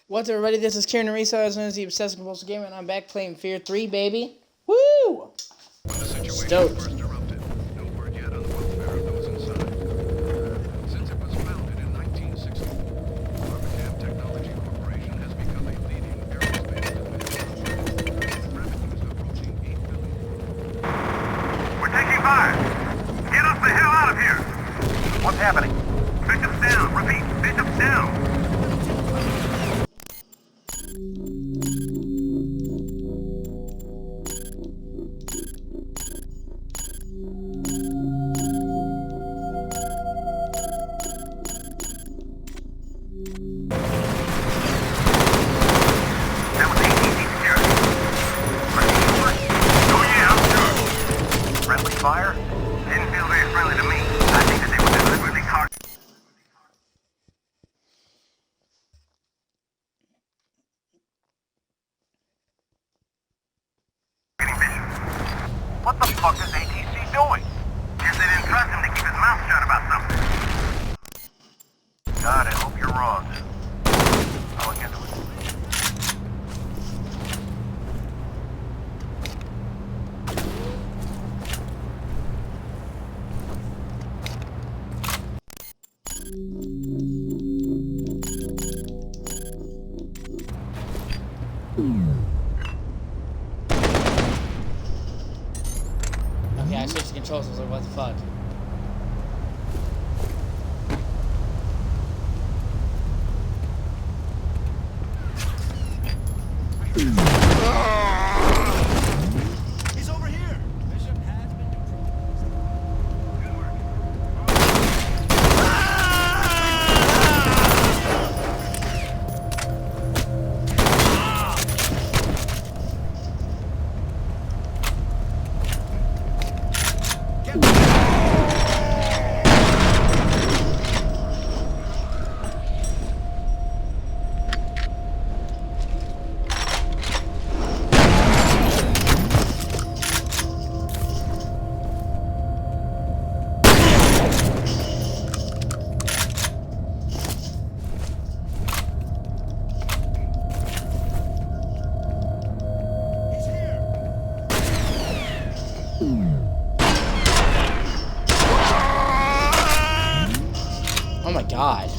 What's up, everybody? This is Kieran Arisa, as known as the Obsessive Compulsive Gamer, and I'm back playing F.E.A.R 3, baby. Woo! Stoked. No word yet on the welfare of those inside. Since it was founded in 1960, F.E.A.R Technology Corporation has become a leading aerospace defense. Revenues approaching $8 billion. We're taking fire! Get us the hell out of here! What's happening? Bishop's down. Repeat, Bishop's down. That was ATC security. Oh yeah, I'm sure. Friendly fire? Didn't feel very friendly to me. I think that they were deliberately targeting Bishop. What the fuck is ATC doing? Guess they didn't trust him to keep his mouth shut about something. God, I hope you're wrong. I'll look into it. Okay, I switched the controls. I was like, what the fuck? He's over here. Bishop has been neutralized. Good work. He's here. Oh my god.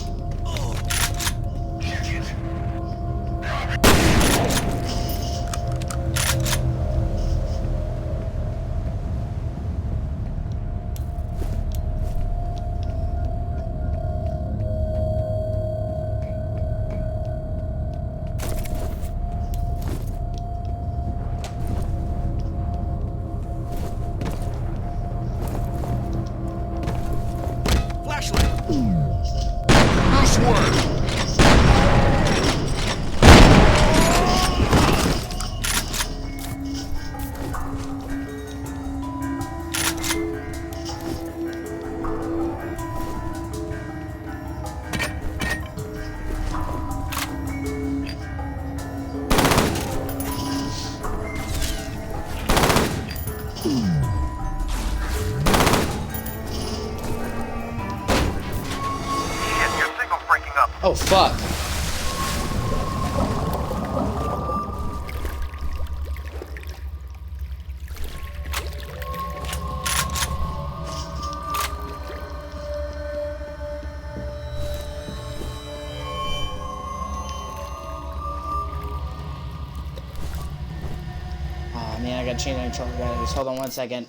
Flashlight. This way! Shit, your signal's breaking up. Oh, fuck. Oh man, I gotta change my controller batteries. Hold on 1 second.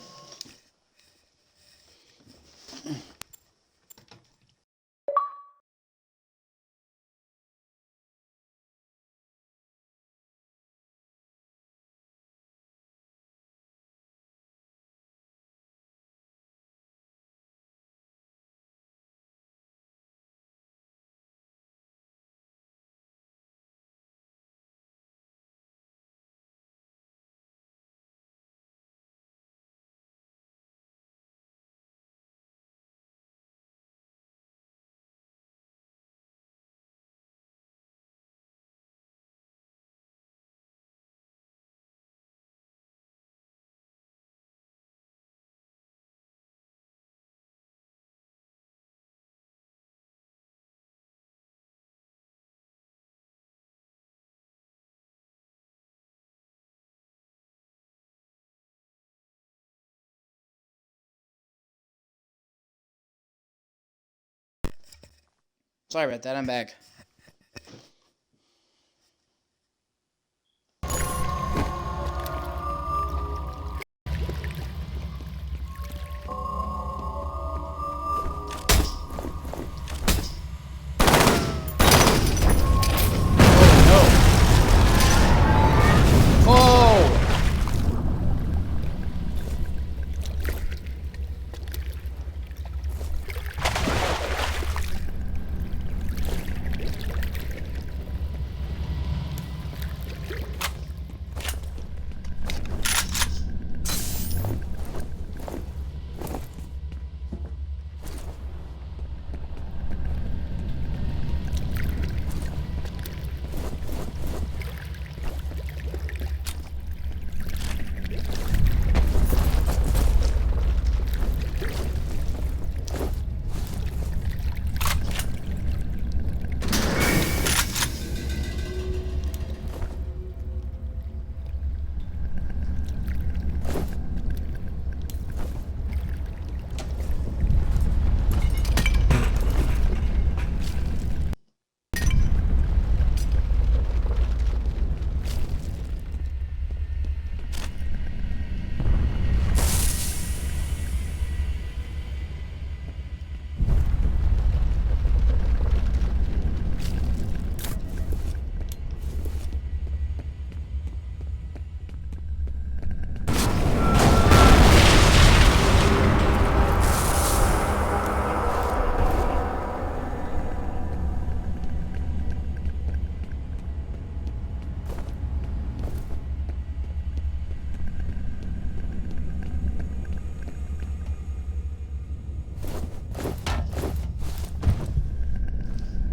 Sorry about that. I'm back.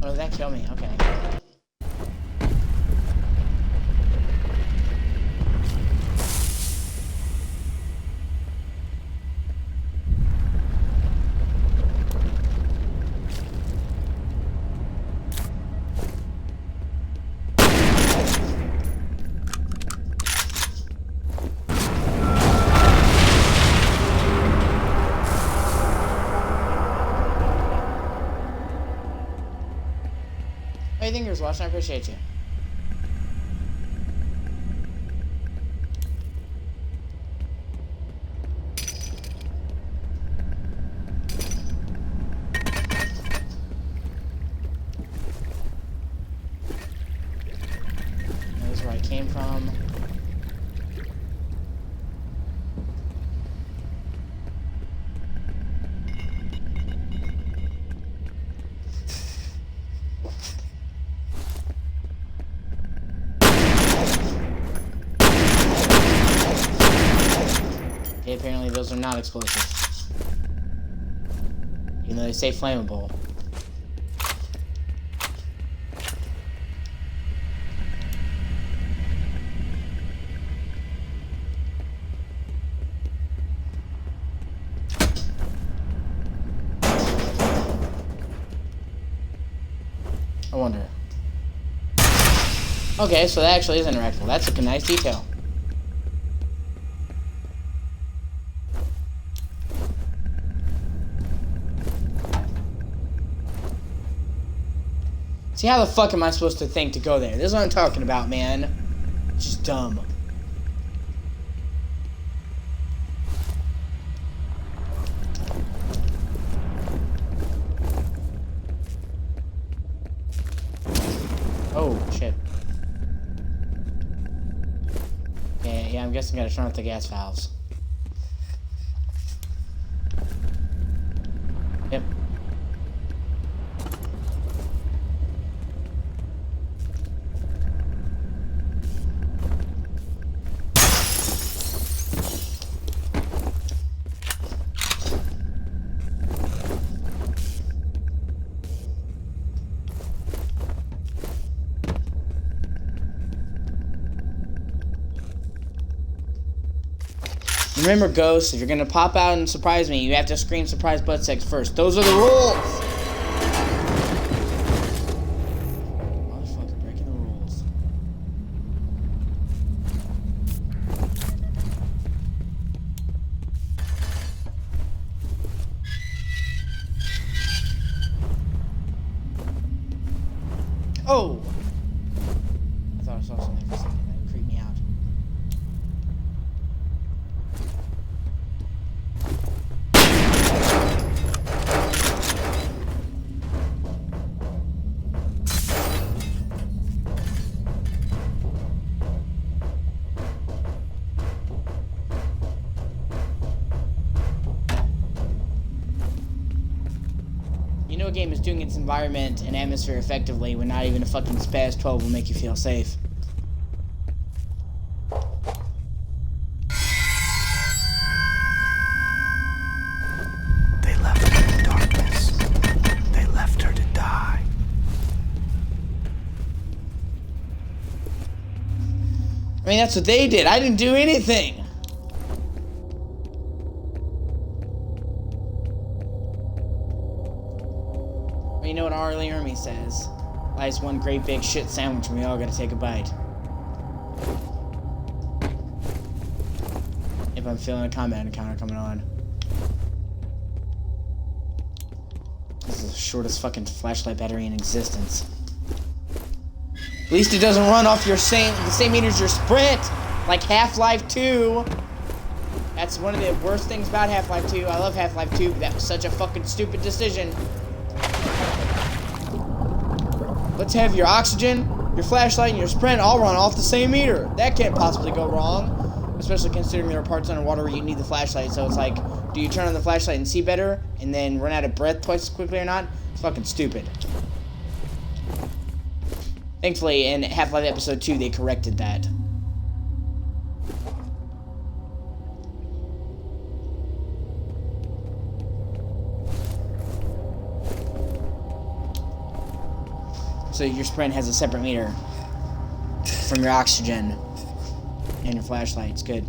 Oh, did that kill me? Okay. Hey, thank you for watching. I appreciate you. This is where I came from. Okay, apparently those are not explosives. Even though they say flammable. I wonder. Okay, so that actually is interactable. That's a nice detail. See, how the fuck am I supposed to think to go there? This is what I'm talking about, man. It's just dumb. Oh, shit. Yeah, I'm guessing I gotta turn off the gas valves. Yep. Remember, Ghost, if you're gonna pop out and surprise me, you have to scream surprise butt sex first. Those are the rules! Motherfucker, breaking the rules. Oh! I thought I saw something for a second that would creep me out. You know a game is doing its environment and atmosphere effectively when not even a fucking Spaz 12 will make you feel safe. They left her in darkness. They left her to die. I mean, that's what they did. I didn't do anything. Well, you know what Arlie Ermy says? Life's one great big shit sandwich and we all gotta take a bite. If I'm feeling a combat encounter coming on. This is the shortest fucking flashlight battery in existence. At least it doesn't run off the same meter as your sprint, like Half-Life 2. That's one of the worst things about Half-Life 2. I love Half-Life 2, but that was such a fucking stupid decision. Let's have your oxygen, your flashlight, and your sprint all run off the same meter. That can't possibly go wrong, especially considering there are parts underwater where you need the flashlight. So it's like, do you turn on the flashlight and see better, and then run out of breath twice as quickly or not? It's fucking stupid. Thankfully, in Half-Life Episode 2, they corrected that. So your sprint has a separate meter from your oxygen and your flashlight. It's good.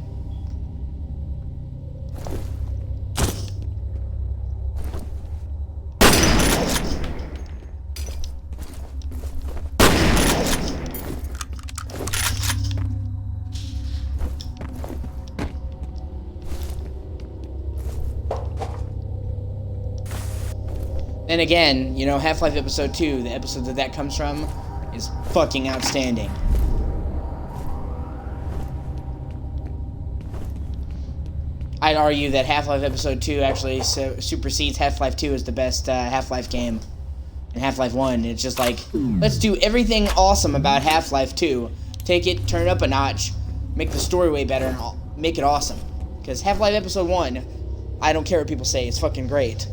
And again, you know, Half-Life Episode 2, the episode that comes from, is fucking outstanding. I'd argue that Half-Life Episode 2 actually supersedes Half-Life 2 as the best Half-Life game. And Half-Life 1, it's just like, let's do everything awesome about Half-Life 2. Take it, turn it up a notch, make the story way better, and make it awesome. Because Half-Life Episode 1, I don't care what people say, it's fucking great.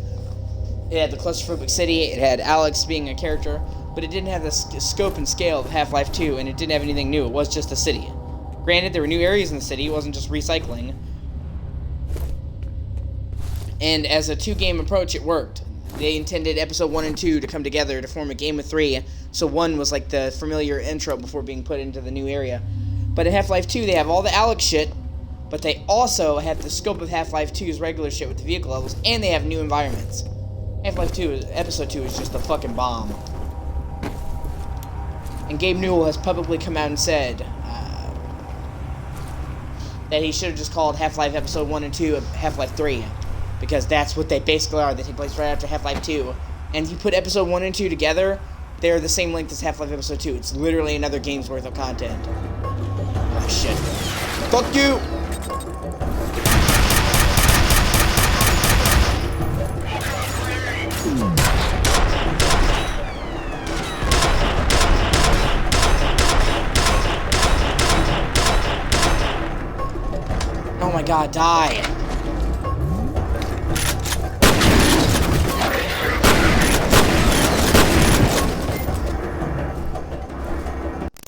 It had the claustrophobic city, it had Alex being a character, but it didn't have the scope and scale of Half-Life 2, and it didn't have anything new. It was just a city. Granted, there were new areas in the city, it wasn't just recycling. And as a two-game approach, it worked. They intended Episode 1 and 2 to come together to form a game of 3, so 1 was like the familiar intro before being put into the new area. But in Half-Life 2, they have all the Alex shit, but they also have the scope of Half-Life 2's regular shit with the vehicle levels, and they have new environments. Half-Life 2, Episode 2 is just a fucking bomb. And Gabe Newell has publicly come out and said that he should have just called Half-Life Episode 1 and 2 Half-Life 3. Because that's what they basically are. They take place right after Half-Life 2. And if you put Episode 1 and 2 together, they're the same length as Half-Life Episode 2. It's literally another game's worth of content. Oh, shit. Fuck you! Oh my god, die!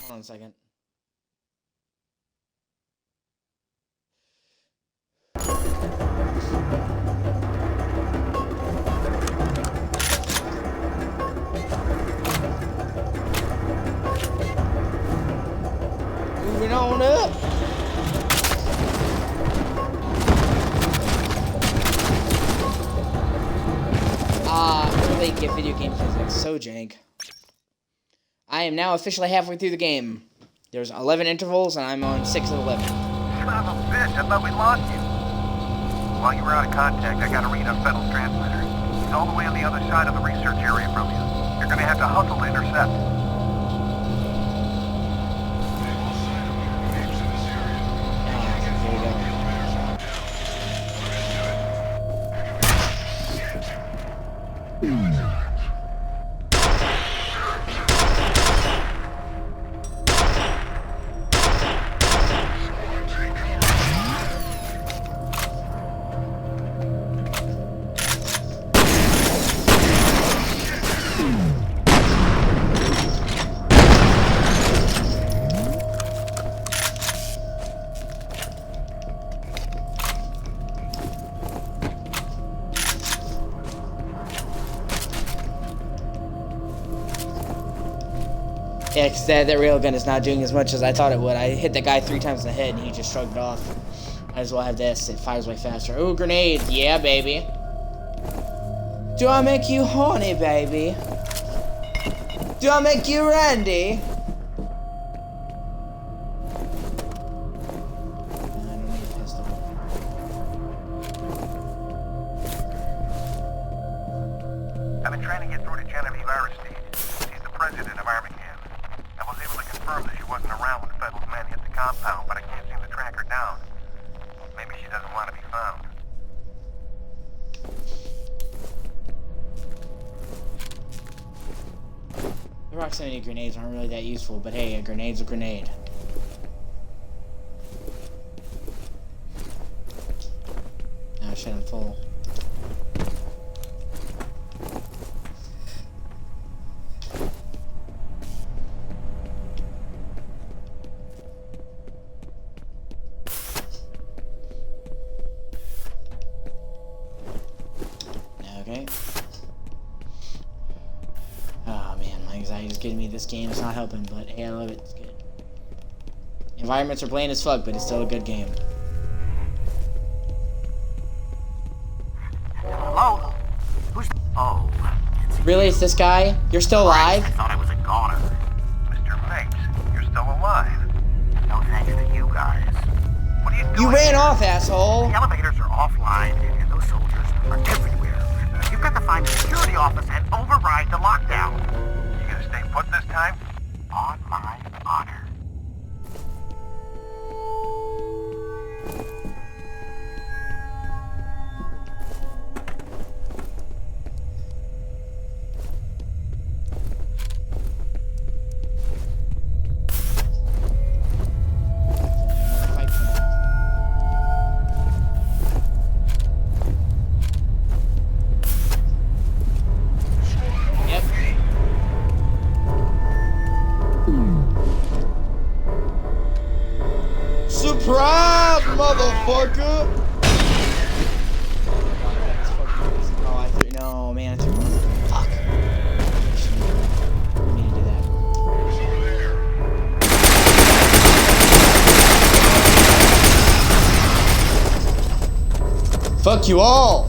Hold on a second. Moving on up! Really get video game physics so jank. I am now officially halfway through the game. There's 11 intervals and I'm on 6 of 11. Son of a bitch, I thought we lost you. While you were out of contact, I got a read on Fennel's transmitter. It's all the way on the other side of the research area from you. You're gonna have to hustle to intercept. Yeah, because that railgun is not doing as much as I thought it would. I hit the guy 3 times in the head and he just shrugged it off. Might as well have this. It fires way faster. Ooh, grenades. Yeah, baby. Do I make you horny, baby? Do I make you Randy? I don't need a pistol. I've been trying to get through to Jennifer Steve. She's the president of Army Camp. I was able to confirm that she wasn't around when the Federals men hit the compound, but I can't seem to track her down. Maybe she doesn't want to be found. The proximity grenades aren't really that useful, but hey, a grenade's a grenade. Oh shit, I'm full. Okay. Oh man, my anxiety's getting me. This game is not helping, but hey, I love it. It's good. Environments are bland as fuck, but it's still a good game. Hello? Who's... Oh, it's... Really, it's this guy? You're still alive? I thought I was a goner. Mr. Mapes, you're still alive. No thanks to you guys. What are you doing? You ran here? off, asshole! The elevators are offline, and those soldiers are everywhere. You've got to find the security office and override the lockdown. You gonna stay put this time? On my honor. Surprise, motherfucker! Oh, I threw. No, man, I threw. Fuck. I need to do that. Fuck you all!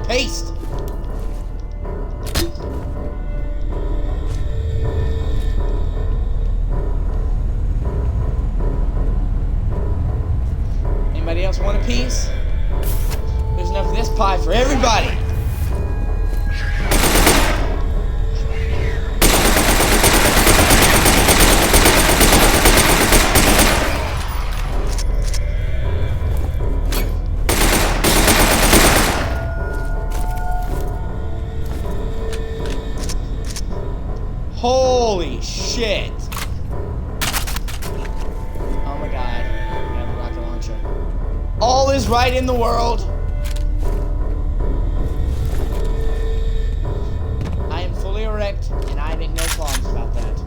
Paste! Anybody else want a piece? There's enough of this pie for everybody! Holy shit! Oh my god. We have a rocket launcher. All is right in the world! I am fully erect, and I make no qualms about that.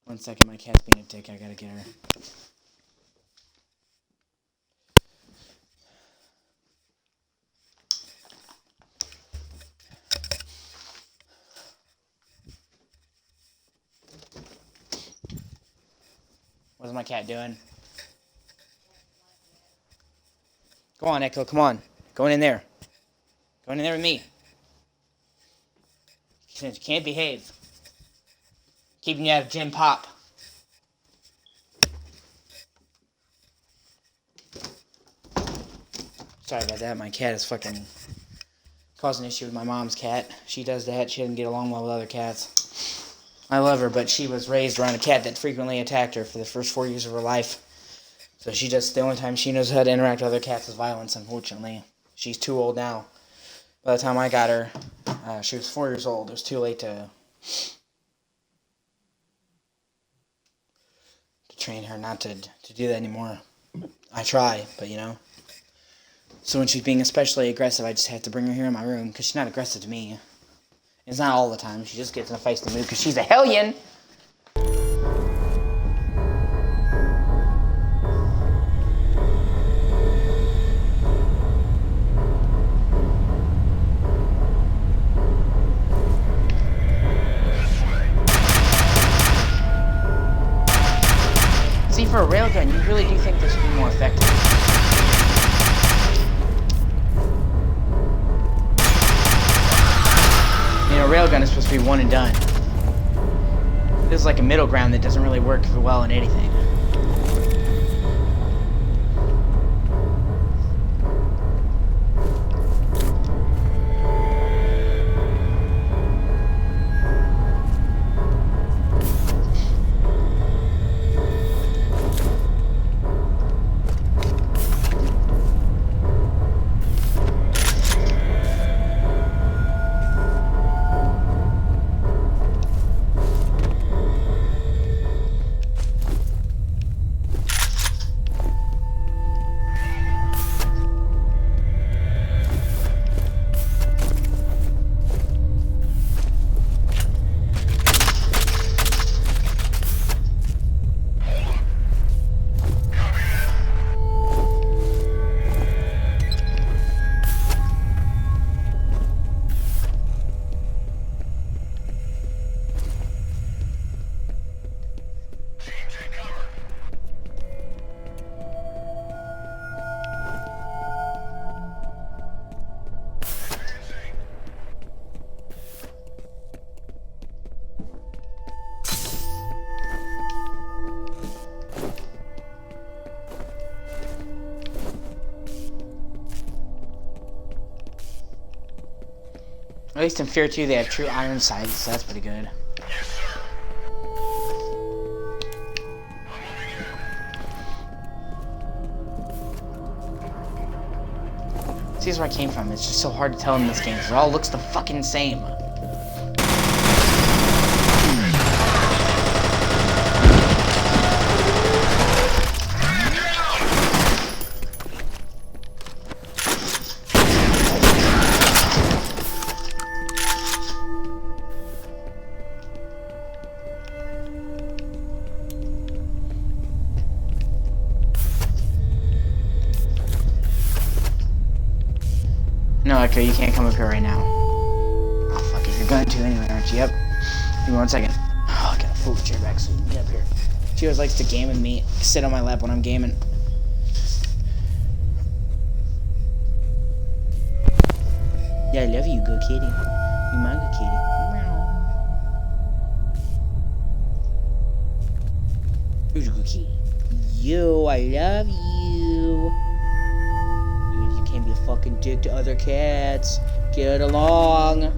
One second, my cat's being a dick. I gotta get her. What's my cat doing? Go on, Echo, come on. Going in there. Going in there with me. You can't behave. Keeping you out of gym pop. Sorry about that. My cat is fucking causing an issue with my mom's cat. She does that. She doesn't get along well with other cats. I love her, but she was raised around a cat that frequently attacked her for the first 4 years of her life. So the only time she knows how to interact with other cats is violence, unfortunately. She's too old now. By the time I got her, she was 4 years old. It was too late to train her not to do that anymore. I try, but you know. So when she's being especially aggressive, I just have to bring her here in my room, because she's not aggressive to me. It's not all the time. She just gets in a feisty mood, because she's a hellion! See, for a railgun, you really do think this would be more effective. You know, railgun is supposed to be one and done. This is like a middle ground that doesn't really work well in anything. At least in F.E.A.R 2 they have true iron sights, so that's pretty good. See, here's where I came from. It's just so hard to tell in this game, because it all looks the fucking same. No, okay, you can't come up here right now. Oh, fuck it, you're going to anyway, aren't you? Yep. Give me 1 second. Oh, I gotta pull the chair back so you can get up here. She always likes to game with me, sit on my lap when I'm gaming. Yeah, I love you, good kitty. You my good kitty. Meow. Who's a good kitty? Yo, I love you. You can't be a fucking dick to other cats. Get along.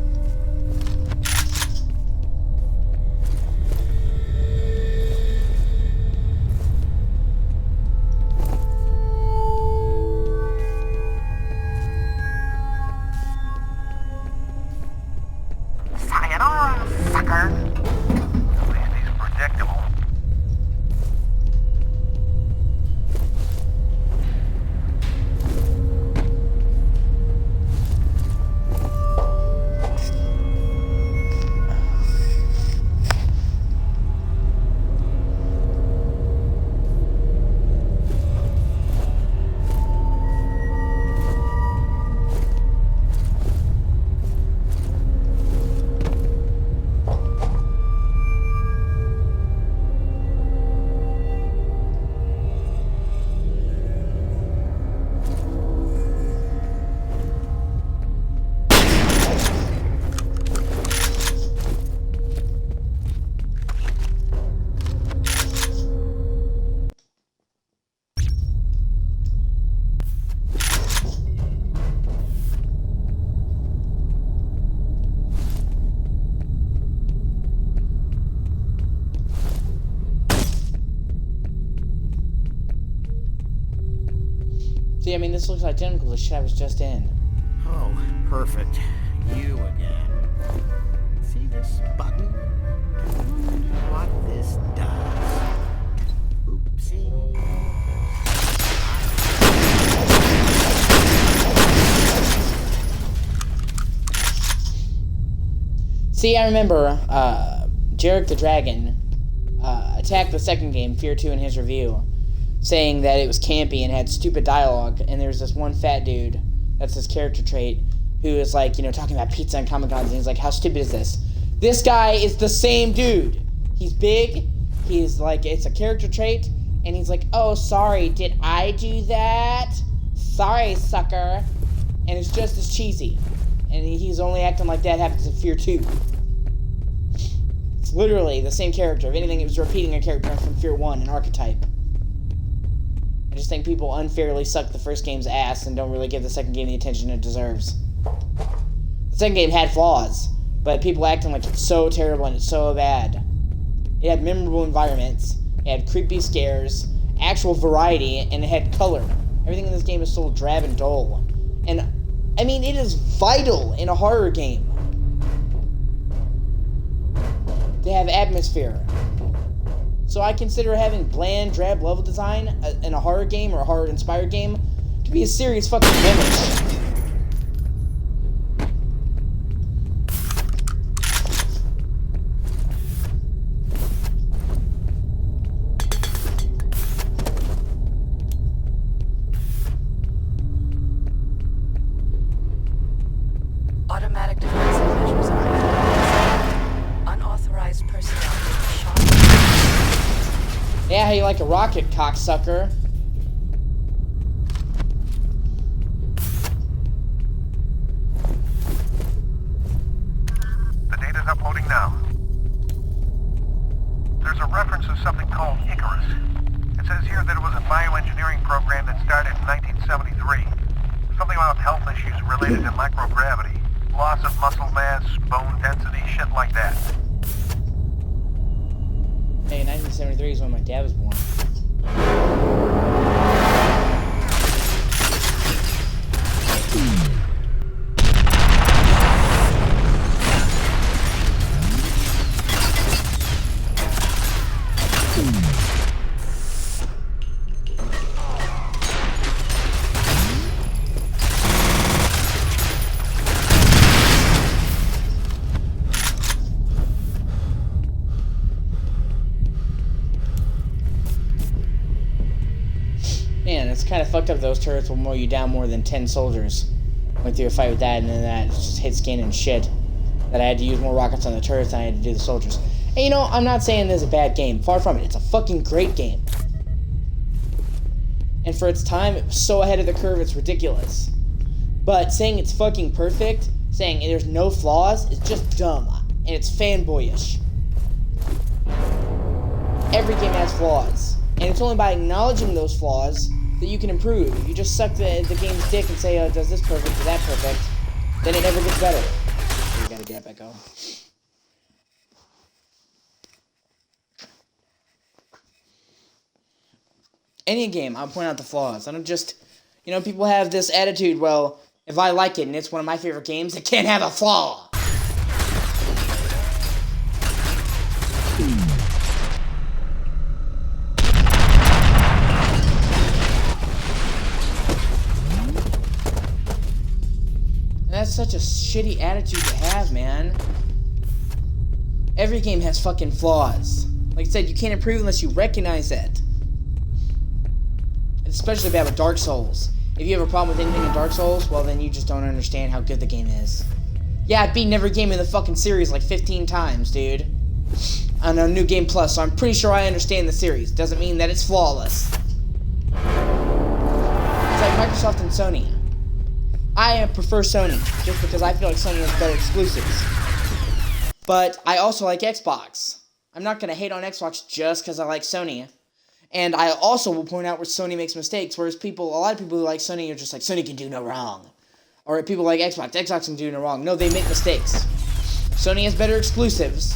Sayonara, sucker. At least he's predictable. See, I mean, this looks identical to shit I was just in. Oh, perfect. You again. See this button? I wonder what this does. Oopsie. See, I remember, Jarek the Dragon, attacked the second game, F.E.A.R 2, in his review, saying that it was campy and had stupid dialogue, and there's this one fat dude, that's his character trait, who is like, you know, talking about pizza and Comic-Cons, and he's like, how stupid is this? This guy is the same dude. He's big, he's like, it's a character trait, and he's like, oh, sorry, did I do that? Sorry, sucker. And it's just as cheesy. And he's only acting like that happens in F.E.A.R 2. It's literally the same character. If anything, it was repeating a character from F.E.A.R 1, an archetype. I just think people unfairly suck the first game's ass and don't really give the second game the attention it deserves. The second game had flaws, but people acting like it's so terrible and it's so bad. It had memorable environments, it had creepy scares, actual variety, and it had color. Everything in this game is so drab and dull. And, I mean, it is vital in a horror game to have atmosphere. So I consider having bland, drab level design in a horror game or a horror-inspired game to be a serious fucking blemish. Automatic defensive measures are in place. Unauthorized personnel being shot. Yeah, how you like a rocket, cocksucker? The data's uploading now. There's a reference to something called Icarus. It says here that it was a bioengineering program that started in 1973. Something about health issues related to microgravity. Loss of muscle mass, bone density, shit like that. Hey, 1973 is when my dad was born. Man, it's kind of fucked up. Those turrets will mow you down more than 10 soldiers. Went through a fight with that, and then that just hit skin and shit. That I had to use more rockets on the turrets than I had to do the soldiers. And you know, I'm not saying this is a bad game. Far from it. It's a fucking great game. And for its time, it was so ahead of the curve, it's ridiculous. But saying it's fucking perfect, saying there's no flaws, is just dumb. And it's fanboyish. Every game has flaws. And it's only by acknowledging those flaws that you can improve. If you just suck the game's dick and say, oh, does this perfect, does that perfect, then it never gets better. So you gotta get it back going. Any game, I'll point out the flaws. I don't just, you know, people have this attitude, well, if I like it and it's one of my favorite games, it can't have a flaw. That's such a shitty attitude to have, man. Every game has fucking flaws. Like I said, you can't improve unless you recognize that. It's especially bad with Dark Souls. If you have a problem with anything in Dark Souls, well then you just don't understand how good the game is. Yeah, I've beaten every game in the fucking series like 15 times, dude. On a New Game Plus, so I'm pretty sure I understand the series. Doesn't mean that it's flawless. It's like Microsoft and Sony. I prefer Sony, just because I feel like Sony has better exclusives. But I also like Xbox. I'm not going to hate on Xbox just because I like Sony. And I also will point out where Sony makes mistakes, whereas a lot of people who like Sony are just like, Sony can do no wrong. Or people like Xbox can do no wrong. No, they make mistakes. Sony has better exclusives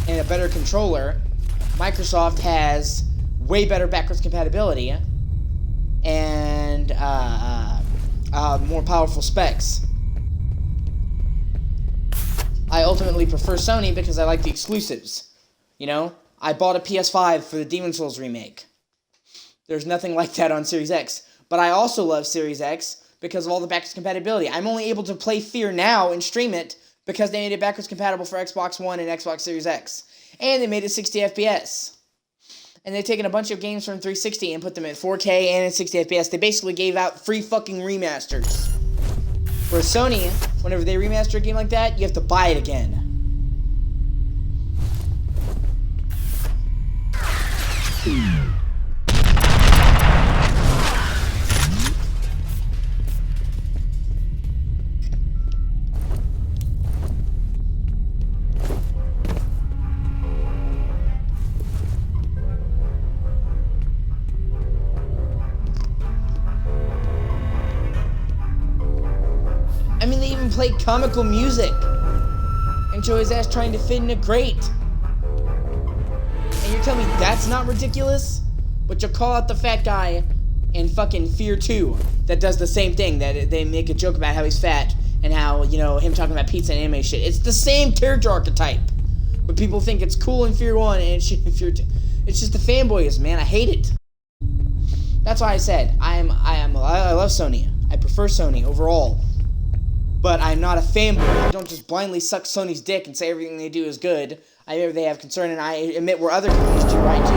and a better controller. Microsoft has way better backwards compatibility. And and more powerful specs. I ultimately prefer Sony because I like the exclusives. You know, I bought a PS5 for the Demon's Souls remake. There's nothing like that on Series X. But I also love Series X because of all the backwards compatibility. I'm only able to play F.E.A.R now and stream it because they made it backwards compatible for Xbox One and Xbox Series X. And they made it 60 FPS. And they've taken a bunch of games from 360 and put them at 4K and in 60 FPS. They basically gave out free fucking remasters. Whereas Sony, whenever they remaster a game like that, you have to buy it again. I mean, they even played comical music and show his ass trying to fit in a crate. And you're telling me that's not ridiculous? But you'll call out the fat guy in fucking F.E.A.R 2 that does the same thing, that they make a joke about how he's fat and how, you know, him talking about pizza and anime shit. It's the same character archetype. But people think it's cool in F.E.A.R 1 and it's shit in F.E.A.R 2. It's just the fanboys, man. I hate it. That's why I said I love Sony. I prefer Sony overall. But I'm not a fanboy. I don't just blindly suck Sony's dick and say everything they do is good. I know they have concern, and I admit where other companies do right too.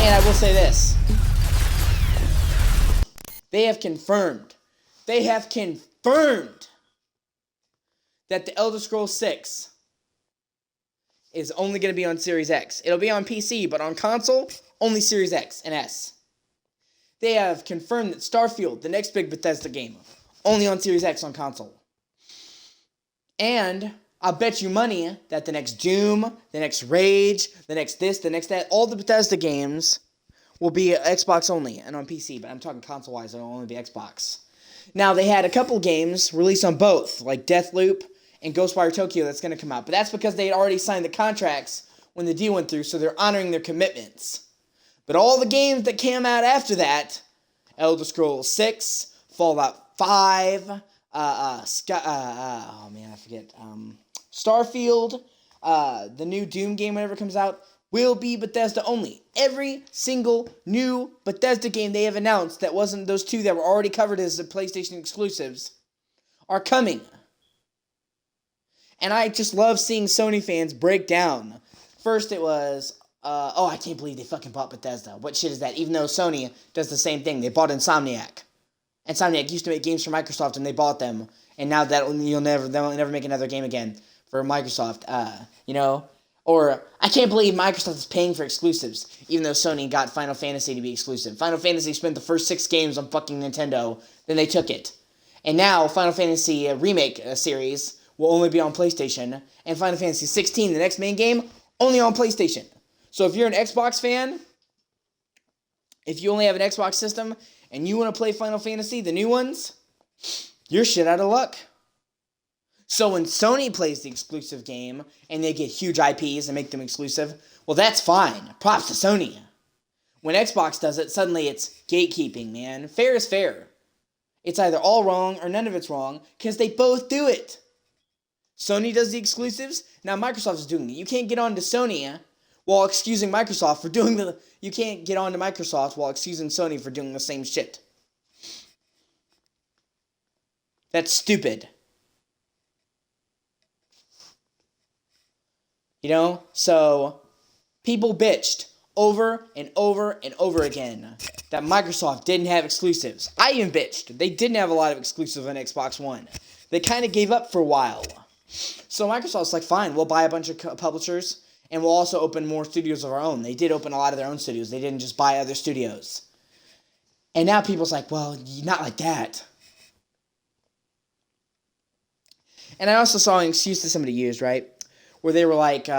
And I will say this. They have confirmed that the Elder Scrolls 6 is only going to be on Series X. It'll be on PC, but on console, only Series X and S. They have confirmed that Starfield, the next big Bethesda game, only on Series X on console. And I'll bet you money that the next Doom, the next Rage, the next this, the next that, all the Bethesda games will be Xbox only and on PC. But I'm talking console-wise, it'll only be Xbox. Now, they had a couple games released on both, like Deathloop and Ghostwire Tokyo that's going to come out. But that's because they had already signed the contracts when the deal went through, so they're honoring their commitments. But all the games that came out after that, Elder Scrolls 6, Fallout 5... Starfield, the new Doom game whenever it comes out, will be Bethesda only. Every single new Bethesda game they have announced that wasn't those two that were already covered as the PlayStation exclusives are coming. And I just love seeing Sony fans break down. First it was, I can't believe they fucking bought Bethesda. What shit is that? Even though Sony does the same thing. They bought Insomniac. Insomniac used to make games for Microsoft and they bought them. And now that they'll never make another game again for Microsoft. Or I can't believe Microsoft is paying for exclusives, even though Sony got Final Fantasy to be exclusive. Final Fantasy spent the first 6 games on fucking Nintendo, then they took it. And now Final Fantasy Remake series will only be on PlayStation, and Final Fantasy 16, the next main game, only on PlayStation. So if you're an Xbox fan, if you only have an Xbox system, and you want to play Final Fantasy, the new ones, you're shit out of luck. So when Sony plays the exclusive game, and they get huge IPs and make them exclusive, well, that's fine. Props to Sony. When Xbox does it, suddenly it's gatekeeping, man. Fair is fair. It's either all wrong or none of it's wrong, because they both do it. Sony does the exclusives, now Microsoft is doing it. You can't get on to Sony while excusing Microsoft for doing the... You can't get on to Microsoft while excusing Sony for doing the same shit. That's stupid. You know? So, people bitched over and over and over again that Microsoft didn't have exclusives. I even bitched. They didn't have a lot of exclusives on Xbox One. They kind of gave up for a while. So Microsoft's like, fine, we'll buy a bunch of publishers, and we'll also open more studios of our own. They did open a lot of their own studios. They didn't just buy other studios. And now people's like, well, not like that. And I also saw an excuse that somebody used, right? Where they were like,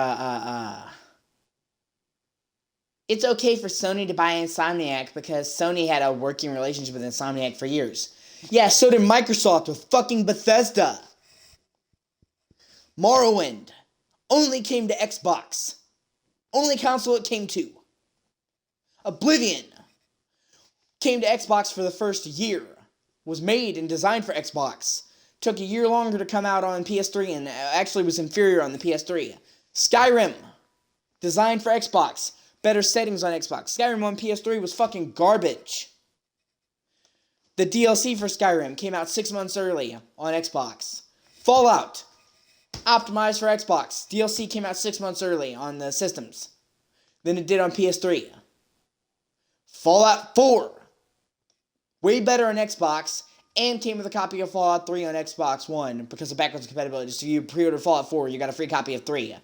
it's okay for Sony to buy Insomniac because Sony had a working relationship with Insomniac for years. Yeah, so did Microsoft with fucking Bethesda. Morrowind only came to Xbox. Only console it came to. Oblivion Came to Xbox for the first year. Was made and designed for Xbox. Took a year longer to come out on PS3 and actually was inferior on the PS3. Skyrim. Designed for Xbox. Better settings on Xbox. Skyrim on PS3 was fucking garbage. The DLC for Skyrim came out 6 months early on Xbox. Fallout. Optimized for Xbox. DLC came out 6 months early on the systems than it did on PS3. Fallout 4. Way better on Xbox, and came with a copy of Fallout 3 on Xbox One because of backwards compatibility. So you pre-order Fallout 4, you got a free copy of 3.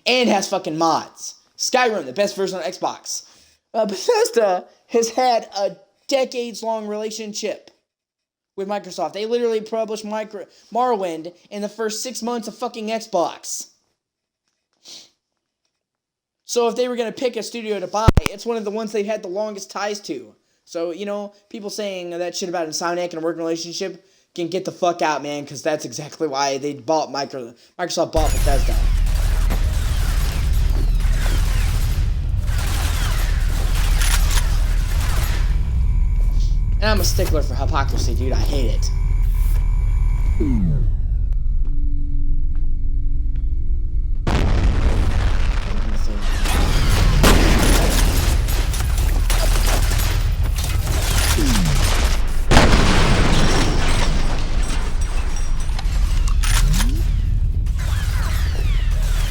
And has fucking mods. Skyrim, the best version on Xbox. Bethesda has had a decades-long relationship with Microsoft. They literally published Morrowind in the first 6 months of fucking Xbox. So if they were going to pick a studio to buy, it's one of the ones they've had the longest ties to. So, you know, people saying that shit about Insomniac and a working relationship can get the fuck out, man, because that's exactly why they bought Microsoft bought Bethesda. And I'm a stickler for hypocrisy, dude. I hate it.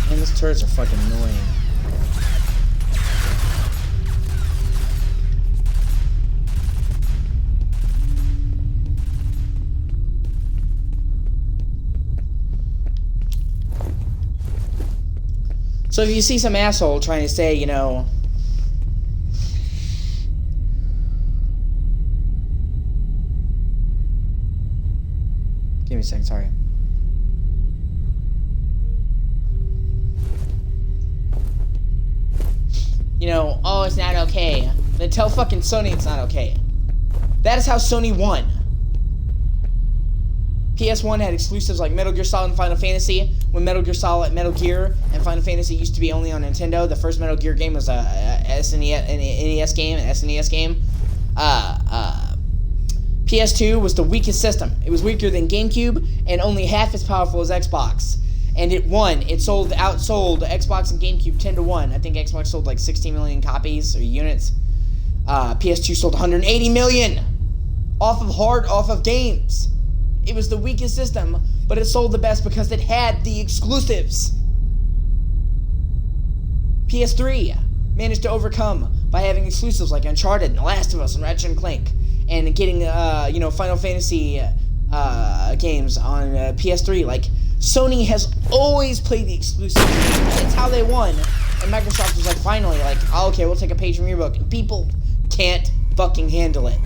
Man, these turrets are fucking annoying. So if you see some asshole trying to say, you know, give me a second, sorry. You know, oh, it's not okay. Then tell fucking Sony it's not okay. That is how Sony won. PS1 had exclusives like Metal Gear Solid and Final Fantasy. When Metal Gear and Final Fantasy used to be only on Nintendo, the first Metal Gear game was a NES game, an SNES game. PS2 was the weakest system. It was weaker than GameCube and only half as powerful as Xbox. And it won. It outsold Xbox and GameCube 10-1. I think Xbox sold like 16 million copies or units. PS2 sold 180 million off of games. It was the weakest system, but it sold the best because it had the exclusives. PS3 managed to overcome by having exclusives like Uncharted and The Last of Us and Ratchet & Clank, and getting Final Fantasy games on PS3. Like, Sony has always played the exclusive games. It's how they won. And Microsoft was like, finally, like, oh, okay, we'll take a page from your book. And people can't fucking handle it.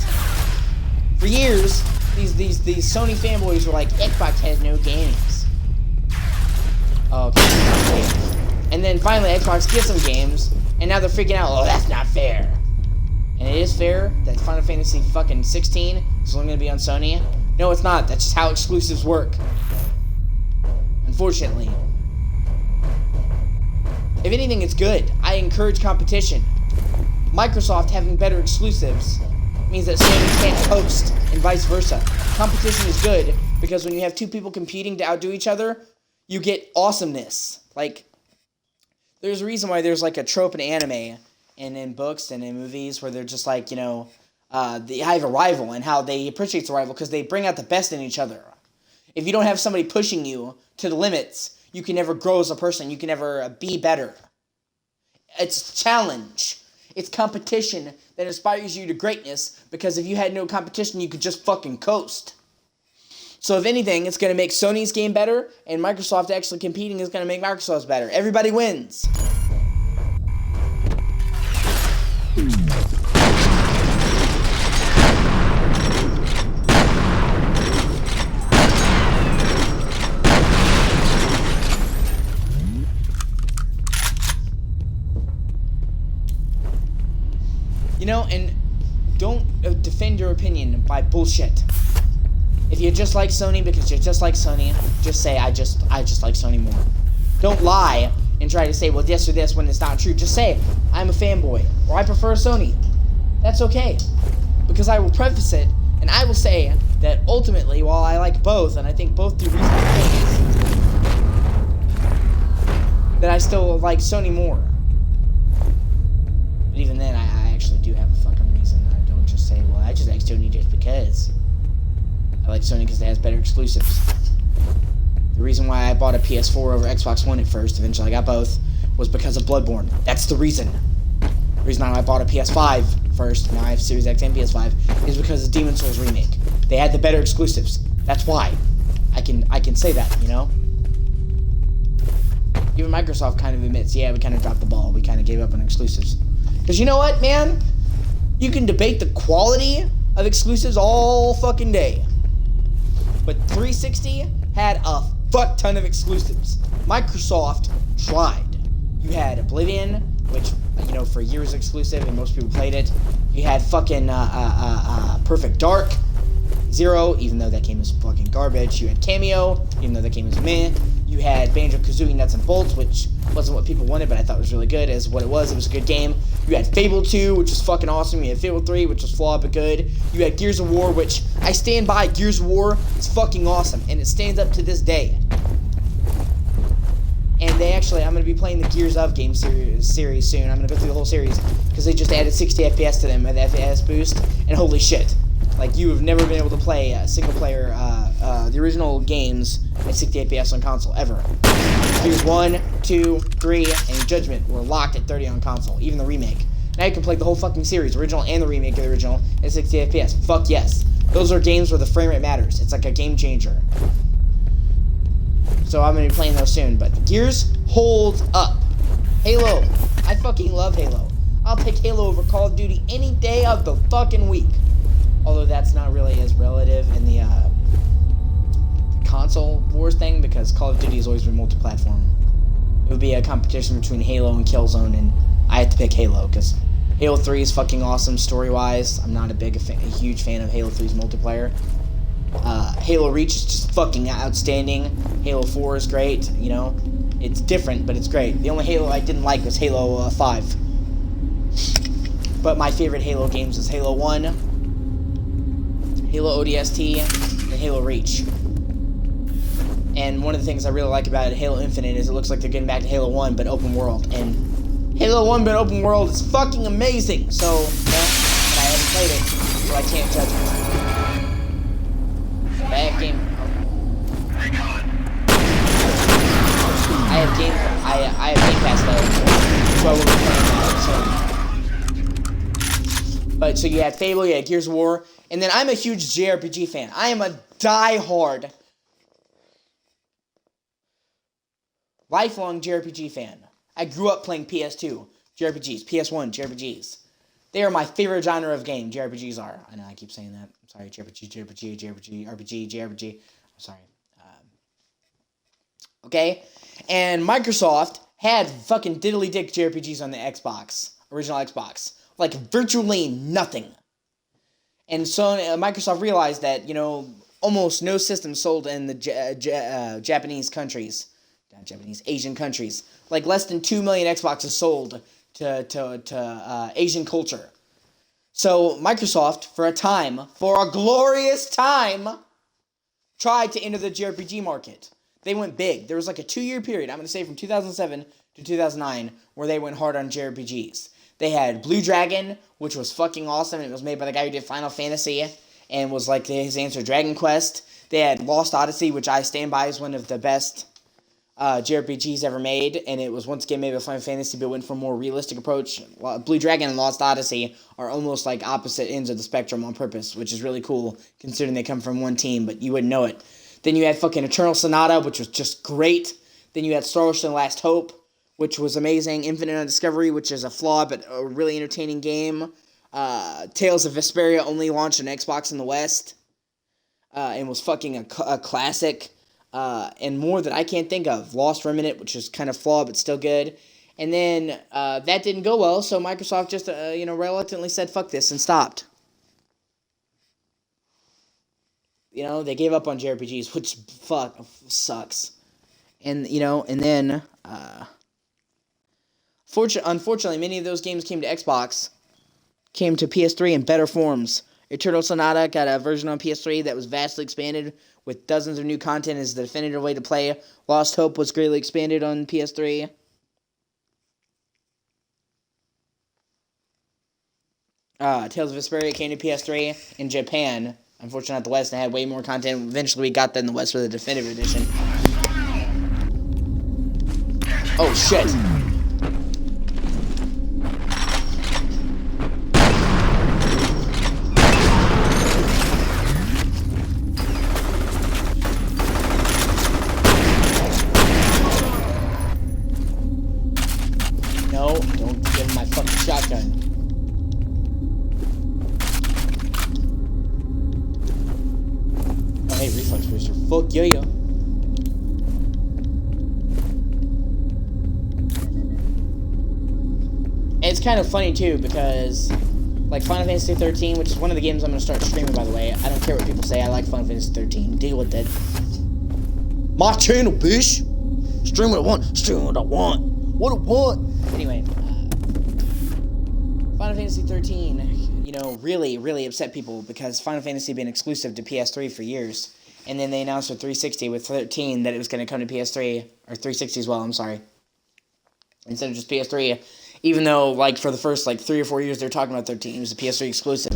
For years, these Sony fanboys were like, Xbox has no games. Okay. And then finally Xbox gets some games, and now they're freaking out, oh, that's not fair. And it is fair that Final Fantasy fucking 16 is only going to be on Sony. No, it's not. That's just how exclusives work. Unfortunately. If anything, it's good. I encourage competition. Microsoft having better exclusives means that Sony can't coast, and vice versa. Competition is good, because when you have two people competing to outdo each other, you get awesomeness. Like, there's a reason why there's like a trope in anime, and in books, and in movies, where they're just like, you know, they have a rival, and how they appreciate the rival, because they bring out the best in each other. If you don't have somebody pushing you to the limits, you can never grow as a person, you can never be better. It's challenge. It's competition that inspires you to greatness, because if you had no competition, you could just fucking coast. So if anything, it's going to make Sony's game better, and Microsoft actually competing is going to make Microsoft's better. Everybody wins. You know, and don't defend your opinion by bullshit. If you just like Sony because you're just like Sony, just say, I just like Sony more. Don't lie and try to say, well, this or this, when it's not true. Just say, I'm a fanboy, or I prefer Sony. That's okay. because I will preface it, and I will say that ultimately, while I like both, and I think both do reasonable things, that I still like Sony more. But even then, I actually do have a fucking reason. I don't just say, well, I just like Sony just because. I like Sony because it has better exclusives. The reason why I bought a PS4 over Xbox One at first, eventually I got both, was because of Bloodborne. That's the reason. The reason why I bought a PS5 first, now I have Series X and PS5, is because of Demon's Souls Remake. They had the better exclusives. That's why. I can say that, you know? Even Microsoft kind of admits, yeah, we kind of dropped the ball. We kind of gave up on exclusives. Because you know what, man? You can debate the quality of exclusives all fucking day. But 360 had a fuck ton of exclusives. Microsoft tried. You had Oblivion, which, you know, for years exclusive, and most people played it. You had fucking Perfect Dark, Zero, even though that game is fucking garbage. You had Cameo, even though that game is meh. You had Banjo-Kazooie Nuts and Bolts, which wasn't what people wanted, but I thought was really good as what it was. It was a good game. You had Fable 2, which was fucking awesome. You had Fable 3, which was flawed but good. You had Gears of War, which I stand by. Gears of War is fucking awesome, and it stands up to this day. And they actually, I'm going to be playing the Gears of game series soon. I'm going to go through the whole series, because they just added 60 FPS to them with FPS boost, and holy shit. Like, you have never been able to play single-player, the original games at 60 FPS on console, ever. Gears 1, 2, 3, and Judgment were locked at 30 on console, even the remake. Now you can play the whole fucking series, original and the remake of the original, at 60 FPS. Fuck yes. Those are games where the frame rate matters. It's like a game changer. So I'm going to be playing those soon, but Gears holds up. Halo. I fucking love Halo. I'll take Halo over Call of Duty any day of the fucking week. Although that's not really as relative in the console wars thing, because Call of Duty has always been multi-platform. It would be a competition between Halo and Killzone, and I had to pick Halo, because Halo 3 is fucking awesome story-wise. I'm not a huge fan of Halo 3's multiplayer. Halo Reach is just fucking outstanding. Halo 4 is great, you know. It's different, but it's great. The only Halo I didn't like was Halo 5. But my favorite Halo games is Halo 1, Halo ODST, and Halo Reach. And one of the things I really like about Halo Infinite is it looks like they're getting back to Halo 1, but open world. And Halo 1, but open world is fucking amazing. So, you know, I haven't played it, so I can't judge it. Bad game. I have Game Pass though, so I won't be playing that. So. But so you had Fable, you had Gears of War, and then I'm a huge JRPG fan. I am a die-hard, lifelong JRPG fan. I grew up playing PS2 JRPGs, PS1 JRPGs. They are my favorite genre of game. JRPGs are. I know I keep saying that. I'm sorry. JRPG. I'm sorry. Okay? And Microsoft had fucking diddly-dick JRPGs on the Xbox. Original Xbox. Like, virtually nothing. And so Microsoft realized that, you know, almost no systems sold in the Japanese countries. Not Japanese, Asian countries. Like, less than 2 million Xboxes sold to Asian culture. So Microsoft, for a glorious time, tried to enter the JRPG market. They went big. There was like a 2-year period, I'm going to say from 2007 to 2009, where they went hard on JRPGs. They had Blue Dragon, which was fucking awesome. It was made by the guy who did Final Fantasy, and was like his answer to Dragon Quest. They had Lost Odyssey, which I stand by as one of the best JRPGs ever made, and it was once again made by Final Fantasy, but went for a more realistic approach. Blue Dragon and Lost Odyssey are almost like opposite ends of the spectrum on purpose, which is really cool, considering they come from one team, but you wouldn't know it. Then you had fucking Eternal Sonata, which was just great. Then you had Star Ocean Last Hope, which was amazing. Infinite Undiscovery, which is a flawed but a really entertaining game. Tales of Vesperia only launched on Xbox in the West, and was fucking a classic. And more that I can't think of. Lost Remnant, which is kind of flawed but still good. And then that didn't go well, so Microsoft just reluctantly said fuck this and stopped. You know, they gave up on JRPGs, which sucks. And then unfortunately, many of those games came to Xbox, came to PS3 in better forms, Eternal Sonata got a version on PS3 that was vastly expanded with dozens of new content as the definitive way to play. Lost Hope was greatly expanded on PS3. Tales of Vesperia came to PS3 in Japan. Unfortunately, not the West, and had way more content. Eventually, we got that in the West with a definitive edition. Oh, shit. No, don't give him my fucking shotgun. Oh, hey, reflex booster. Fuck yeah. And it's kind of funny too because, like, Final Fantasy 13, which is one of the games I'm going to start streaming, by the way. I don't care what people say. I like Final Fantasy 13. Deal with it. My channel, bitch. Stream what I want. Stream what I want. What I want. Anyway, Final Fantasy 13, you know, really upset people because Final Fantasy had been exclusive to PS3 for years. And then they announced for 360 with 13 that it was going to come to PS3, or 360 as well, I'm sorry. Instead of just PS3, even though, like, for the first, like, 3 or 4 years they were talking about 13, it was a PS3 exclusive.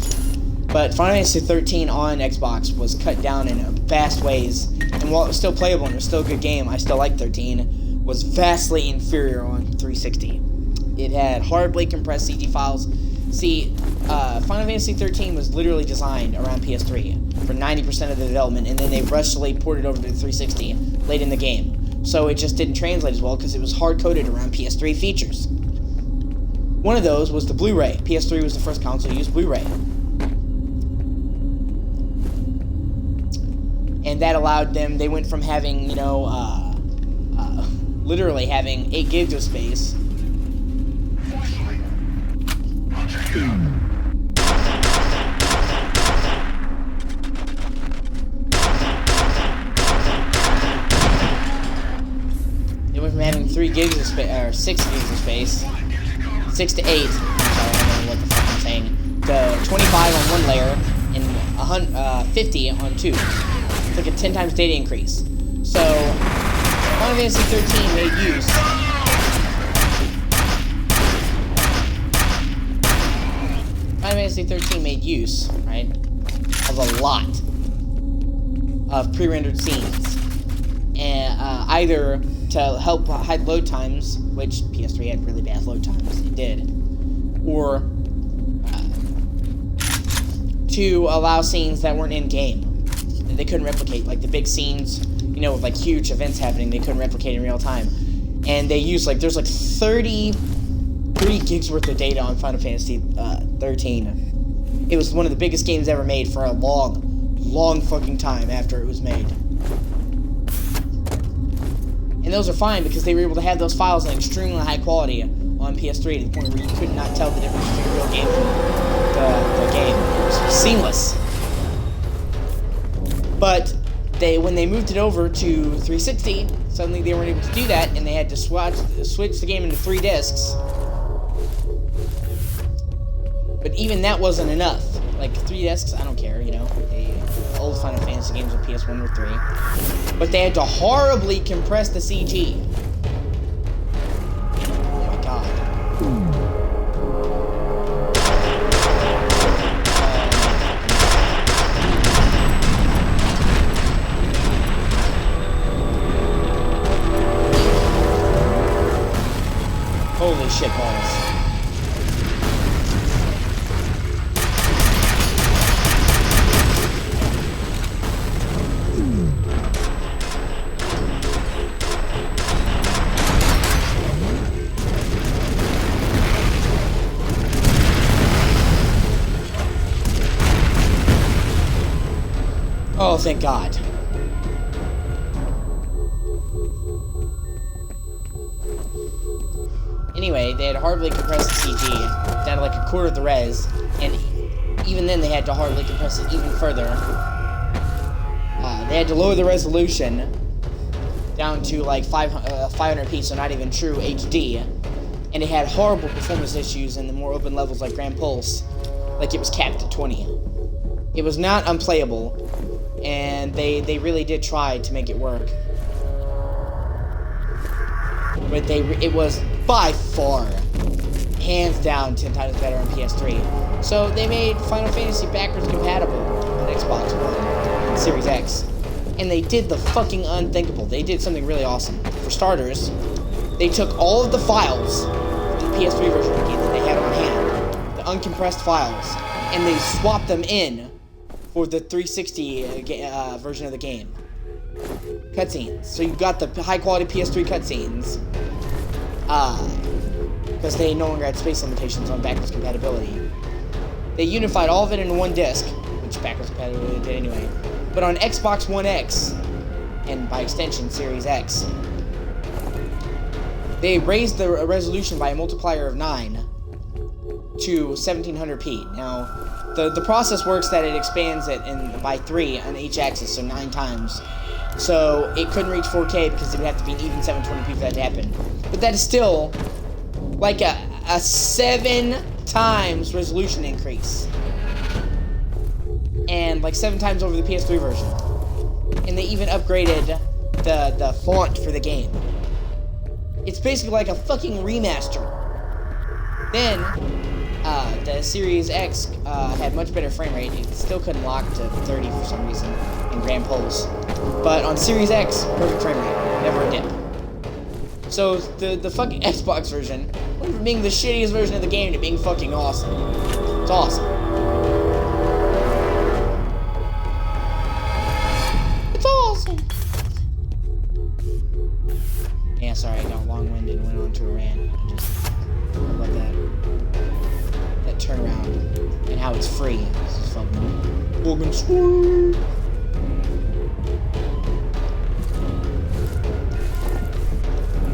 But Final Fantasy 13 on Xbox was cut down in vast ways. And while it was still playable and it was still a good game, I still like 13, was vastly inferior on 360. It had horribly compressed CG files. See, Final Fantasy 13 was literally designed around PS3 for 90% of the development, and then they rushedly ported over to 360 late in the game. So it just didn't translate as well because it was hard-coded around PS3 features. One of those was the Blu-ray. PS3 was the first console to use Blu-ray. And that allowed them, they went from having, you know, literally having 8 gigs of space. They went from having 3 gigs of space, or 6 gigs of space, 6 to 8, sorry, I don't know what the fuck I'm saying, to 25 on one layer, and 50 on 2. It's like a 10 times data increase. So, Final Fantasy 13 made use Final Fantasy 13 made use, right, of a lot of pre-rendered scenes, and either to help hide load times, which PS3 had really bad load times, it did, or to allow scenes that weren't in game, that they couldn't replicate, like the big scenes, you know, with like huge events happening, they couldn't replicate in real time, and they used like there's like 30 gigs worth of data on Final Fantasy 13. It was one of the biggest games ever made for a long fucking time after it was made. And those are fine because they were able to have those files in extremely high quality on PS3 to the point where you could not tell the difference between the real game and the game. It was seamless. But when they moved it over to 360, suddenly they weren't able to do that, and they had to switch the game into 3 discs. But even that wasn't enough. Like, 3 discs, I don't care, you know. The old Final Fantasy games on PS1 or 3. But they had to horribly compress the CG. Oh my god. Holy shit balls. Oh, thank God. Anyway, they had horribly compressed the CG down to like a quarter of the res, and even then they had to horribly compress it even further. They had to lower the resolution down to like 500p, so not even true HD, and it had horrible performance issues in the more open levels like Grand Pulse, like it was capped at 20. It was not unplayable, and they really did try to make it work. But it was by far, hands down, 10 times better on PS3. So they made Final Fantasy backwards compatible on Xbox One and Series X. And they did the fucking unthinkable. They did something really awesome. For starters, they took all of the files from the PS3 version of the game that they had on hand, the uncompressed files, and they swapped them in for the 360 version of the game. Cutscenes. So you got the high quality PS3 cutscenes, because they no longer had space limitations on backwards compatibility. They unified all of it into one disc, which backwards compatibility did anyway. But on Xbox One X, and by extension Series X, they raised the resolution by a multiplier of 9 to 1700p. Now, the process works that it expands it by 3 on each axis, so 9 times. So it couldn't reach 4K because it would have to be an even 720p for that to happen. But that is still like a 7 times resolution increase. And like 7 times over the PS3 version. And they even upgraded the font for the game. It's basically like a fucking remaster. Then, the Series X had much better frame rate. It still couldn't lock to 30 for some reason in Grand Pulse. But on Series X, perfect frame rate. Never a dip. So the fucking Xbox version went from being the shittiest version of the game to being fucking awesome. It's awesome. It's awesome. Yeah, sorry, I got long-winded and went on to a rant. I love that turnaround and how it's free. This is fucking sweet.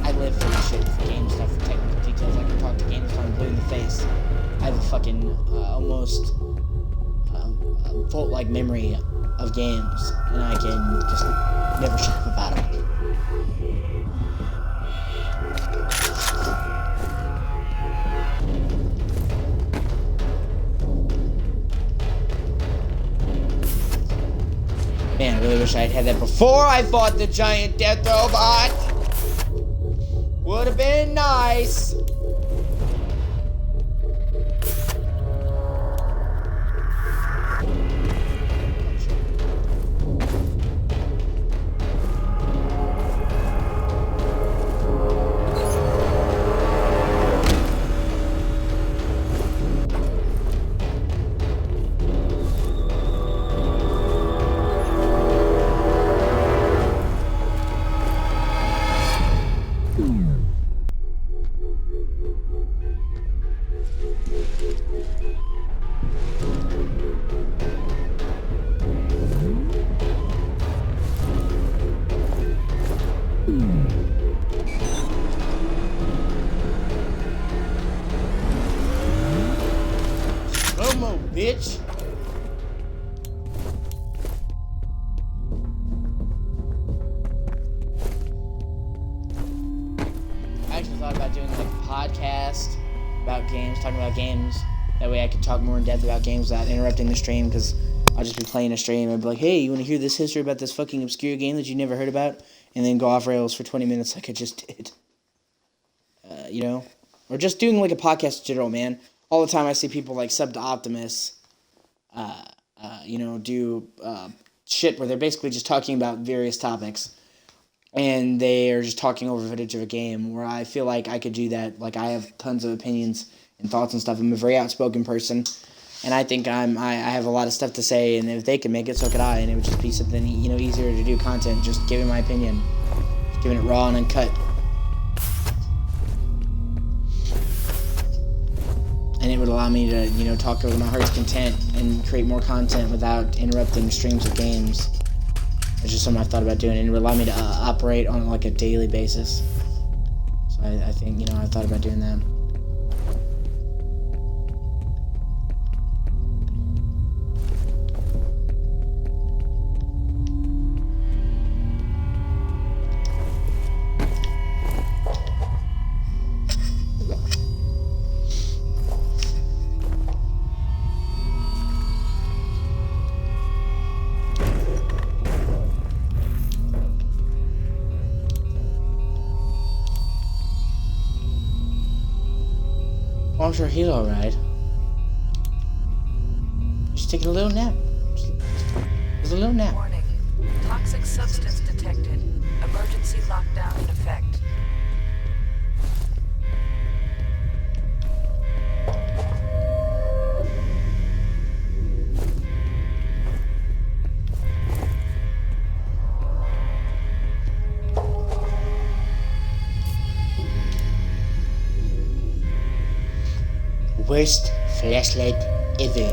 I live for this shit, for game stuff, for technical details. I can talk to gamers until I'm blue in the face. I have a fucking almost vault-like memory of games, and I can just never shut up about them. Man, I really wish I had that before I fought the giant death robot. Would have been nice. Slow-mo, bitch. I actually thought about doing like a podcast about games, talking about games. That way I could talk more in depth about games without interrupting the stream, because I'll just be playing a stream and be like, hey, you want to hear this history about this fucking obscure game that you never heard about? And then go off rails for 20 minutes like I just did. You know? Or just doing like a podcast in general, man. All the time I see people like Sub to Optimus, do shit where they're basically just talking about various topics. And they are just talking over footage of a game, where I feel like I could do that. Like, I have tons of opinions and thoughts and stuff. I'm a very outspoken person, and I think I have a lot of stuff to say, and if they could make it, so could I, and it would just be something, easier to do content, just giving my opinion, just giving it raw and uncut. And it would allow me to, talk over my heart's content and create more content without interrupting streams of games. It's just something I've thought about doing, and it would allow me to operate on like a daily basis. So I think, I thought about doing that. I'm sure he's alright. Just taking a little nap. Just a little nap. Warning. Toxic substance detected. Emergency lockdown in effect. Worst flashlight ever.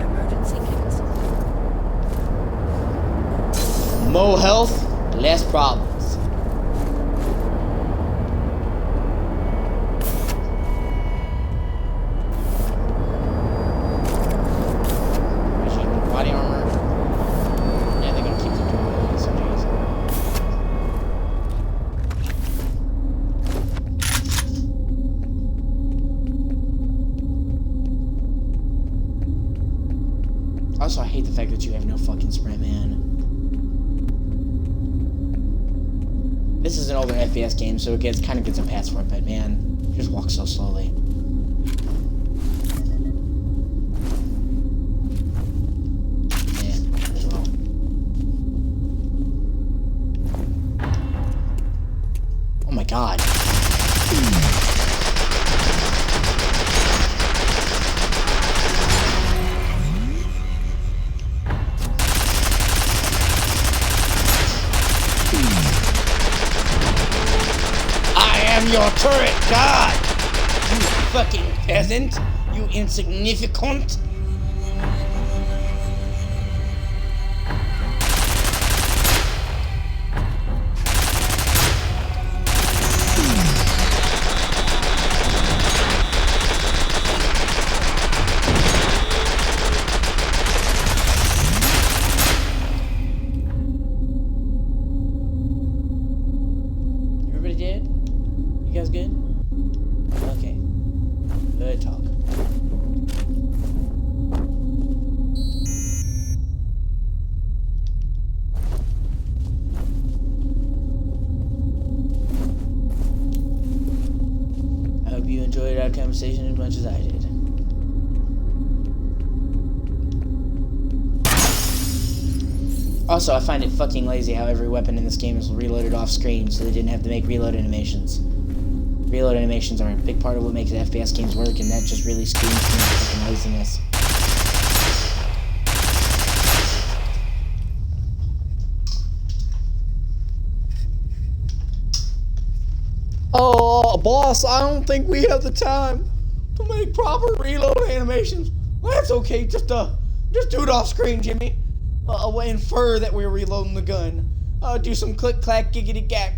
Emergency cancel. More health, less problems. Body armor. Yeah, they're gonna keep the SMGs. Also, I hate the fact that you have no fucking sprint, man. This is an older FPS game, so it kind of gets a pass for it, but man, you just walk so slowly. Yeah, might as well. Oh my god. I am your turret god! You fucking peasant! You insignificant! Everybody dead? You guys good? Okay. Good talk. I hope you enjoyed our conversation as much as I did. Also, I find it fucking lazy how every weapon in this game is reloaded off screen, so they didn't have to make reload animations. Reload animations are a big part of what makes FPS games work, and that just really screams to me fucking laziness. Oh, boss, I don't think we have the time to make proper reload animations. Well, that's okay, just do it off screen, Jimmy. We'll infer that we're reloading the gun. Do some click clack giggity gack.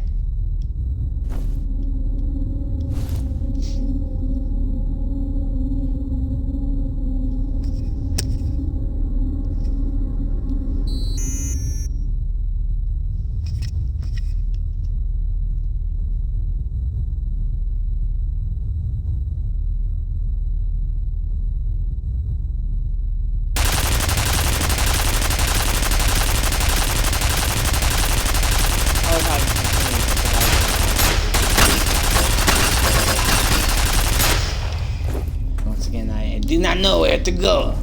Once again, I do not know where to go.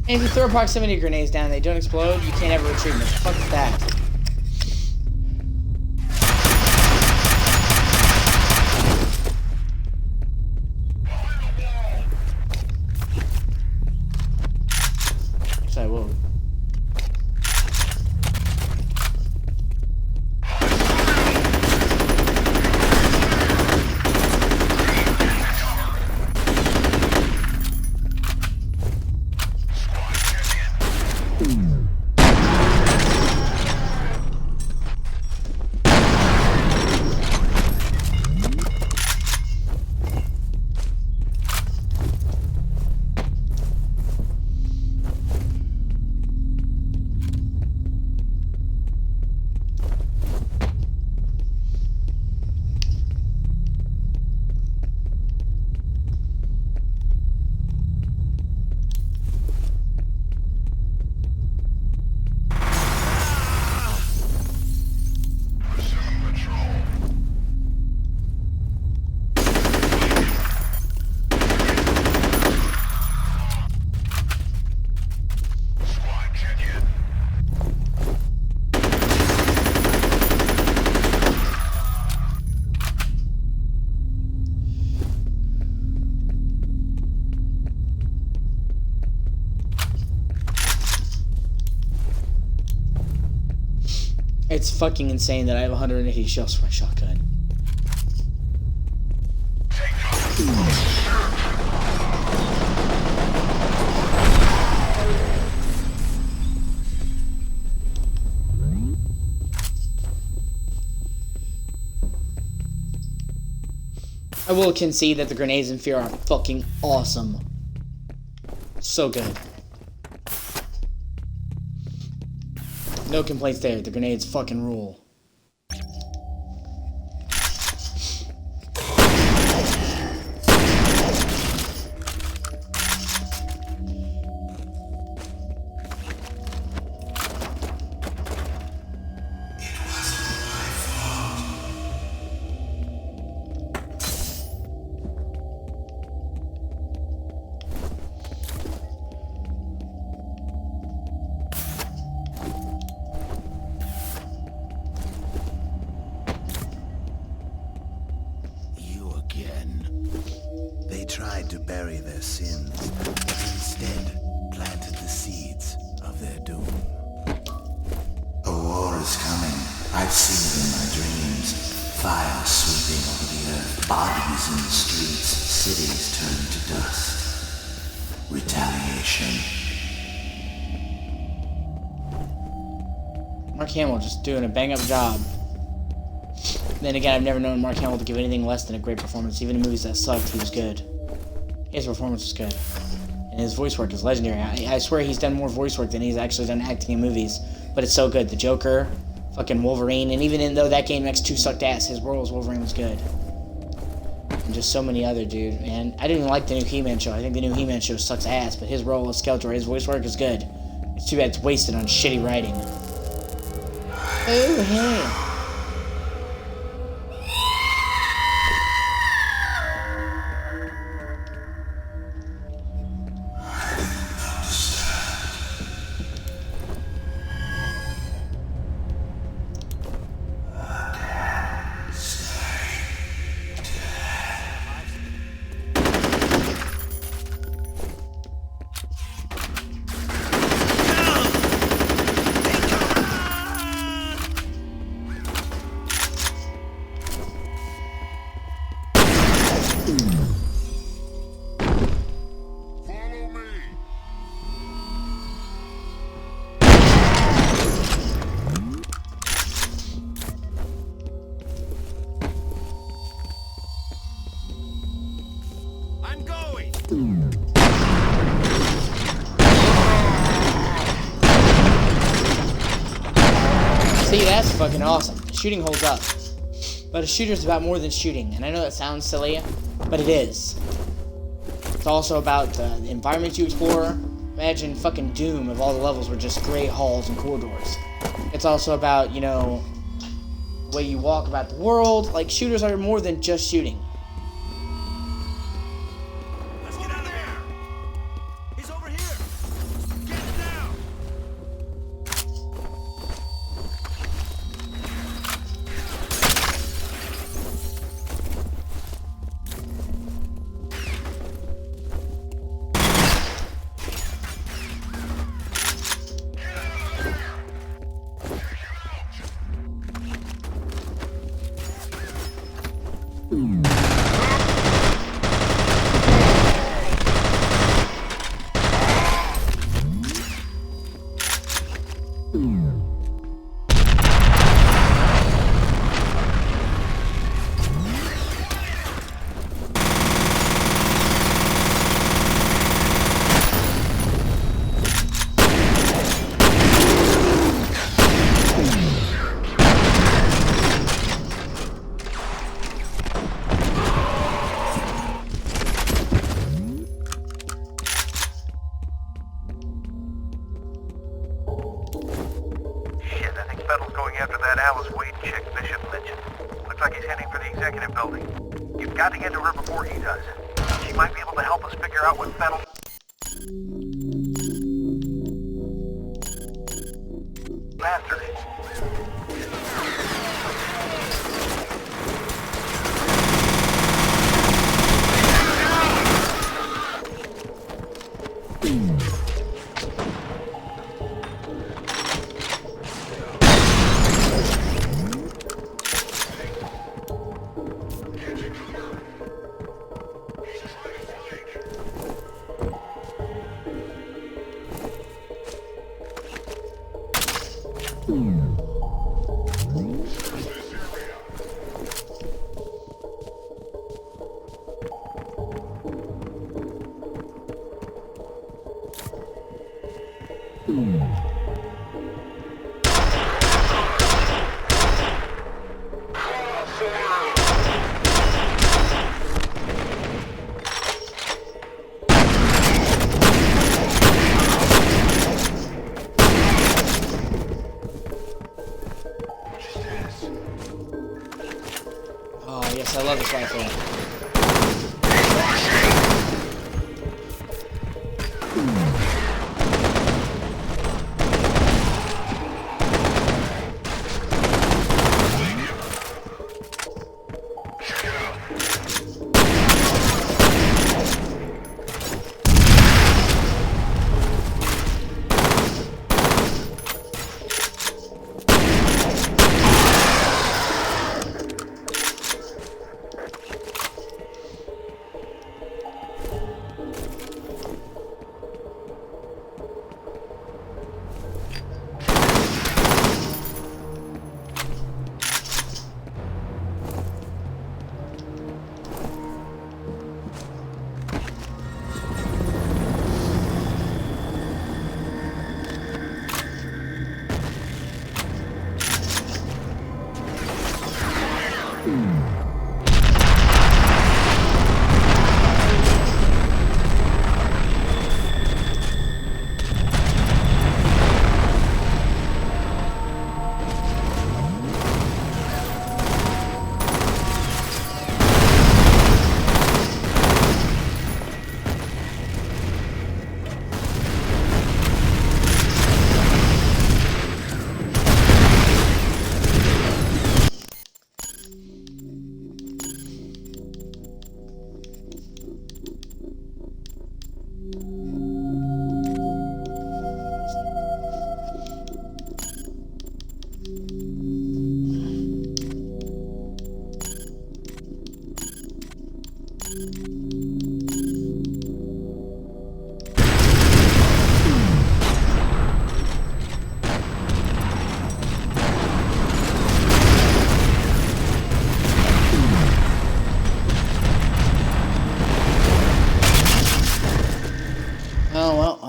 And if you throw proximity grenades down and they don't explode, you can't have a retrievement. Fuck that. Actually, I will. It's fucking insane that I have 180 shells for my shotgun. I will concede that the grenades in F.E.A.R. are fucking awesome. So good. No complaints there. The grenades fucking rule. They tried to bury their sins, but instead planted the seeds of their doom. A war is coming. I've seen it in my dreams. Fire sweeping over the earth, bodies in the streets, cities turned to dust. Retaliation. Mark Hamill just doing a bang-up job. Then again, I've never known Mark Hamill to give anything less than a great performance. Even in movies that sucked, he was good. His performance was good. And his voice work is legendary. I swear he's done more voice work than he's actually done acting in movies. But it's so good. The Joker, fucking Wolverine, and even though that game X2 sucked ass, his role as Wolverine was good. And just so many other, dude. Man, I didn't even like the new He-Man show. I think the new He-Man show sucks ass, but his role as Skeletor, his voice work is good. It's too bad it's wasted on shitty writing. Oh, hey. See, that's fucking awesome. Shooting holds up. But a shooter's about more than shooting, and I know that sounds silly, but it is. It's also about the environment you explore. Imagine fucking Doom if all the levels were just gray halls and corridors. It's also about, you know, the way you walk about the world. Like, shooters are more than just shooting. Let's get out of here! He's over here! Get him down! Shit, I think Fettel's going after that Alice Wade chick Bishop mentioned. Looks like he's heading for the executive building. You've got to get to her before he does. She might be able to help us figure out what Fettel... Faster. Oh, yes, I love this rifle.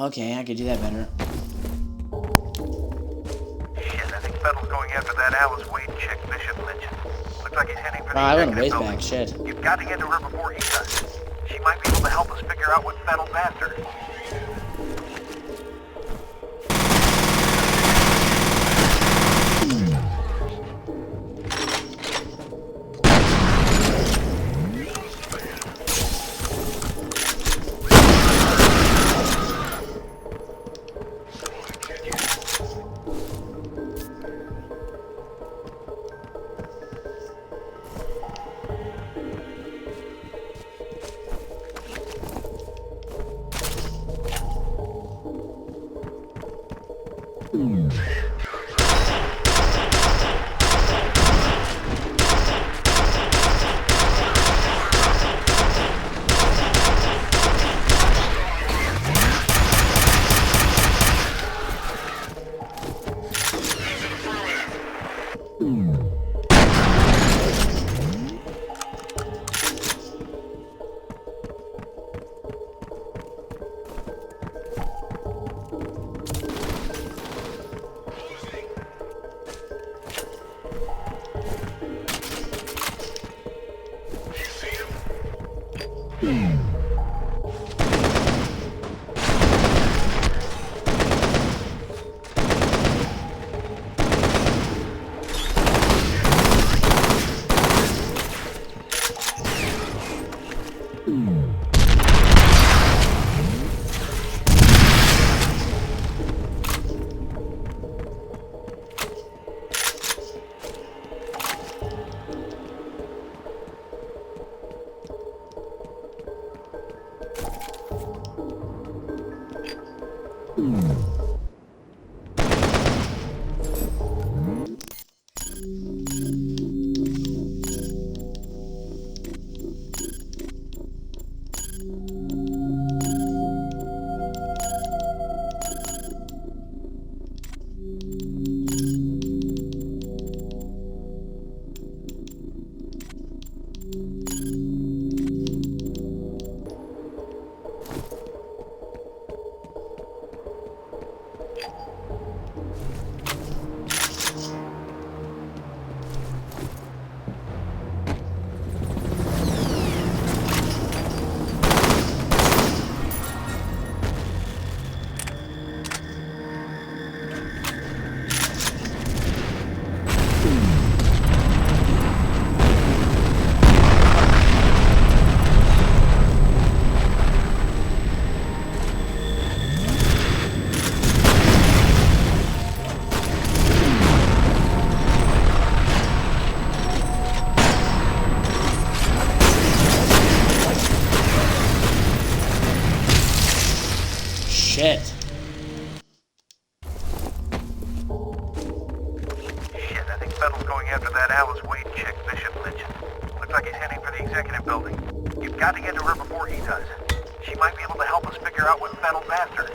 Okay, I could do that better. Shit, I think Fettel's going after that Alice Wade chick Bishop mentioned. Looks like he's heading for the I went executive ways building. back, shit. You've got to get to her before he does. She might be able to help us figure out what Fettel's after. Shit. Shit, I think Fettel's going after that Alice Wade chick, Bishop Lynch. Looks like he's heading for the executive building. You've got to get to her before he does. She might be able to help us figure out what Fettel's after.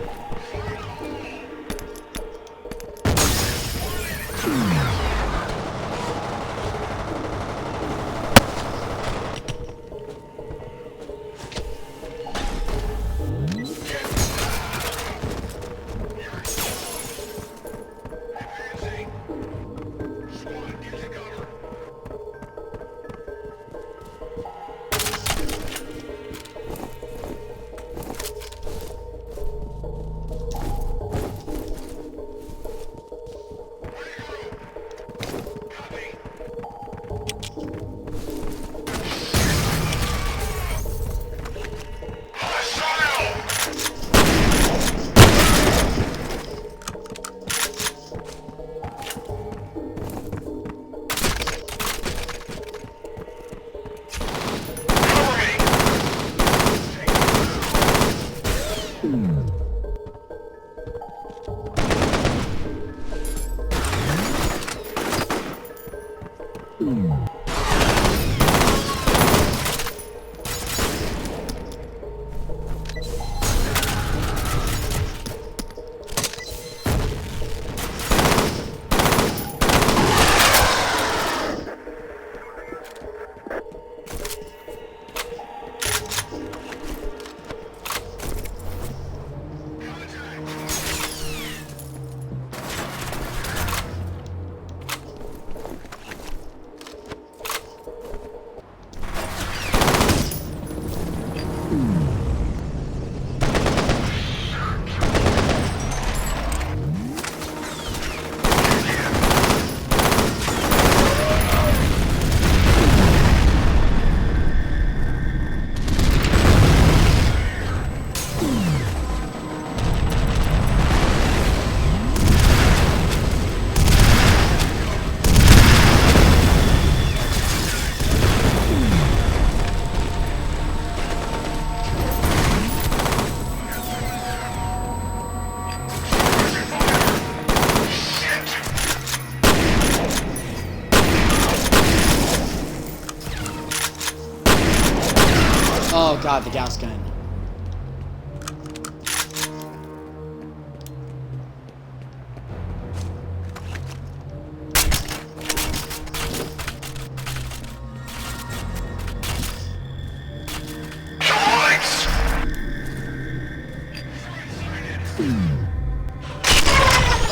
Oh god, the gas gun.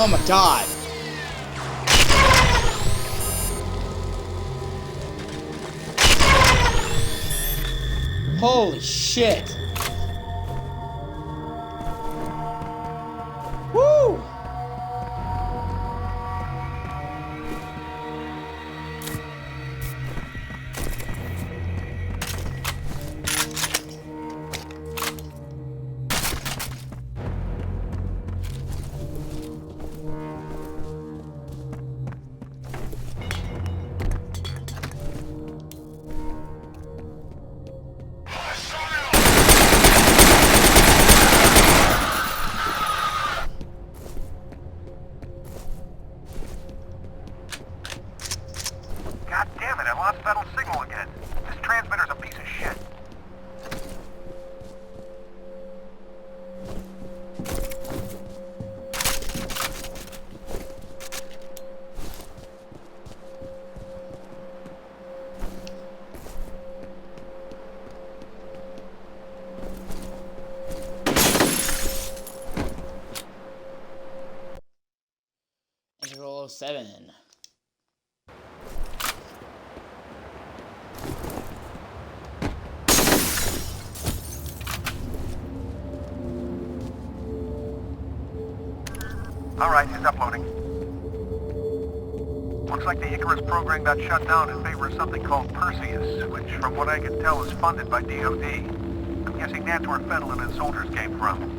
Oh my god. Holy shit. Woo! God damn it, I lost Fettel's signal again. This transmitter's a piece of shit. Integral 07. Alright, it's uploading. Looks like the Icarus program got shut down in favor of something called Perseus, which from what I can tell is funded by DOD. I'm guessing that's where Fettel and his soldiers came from.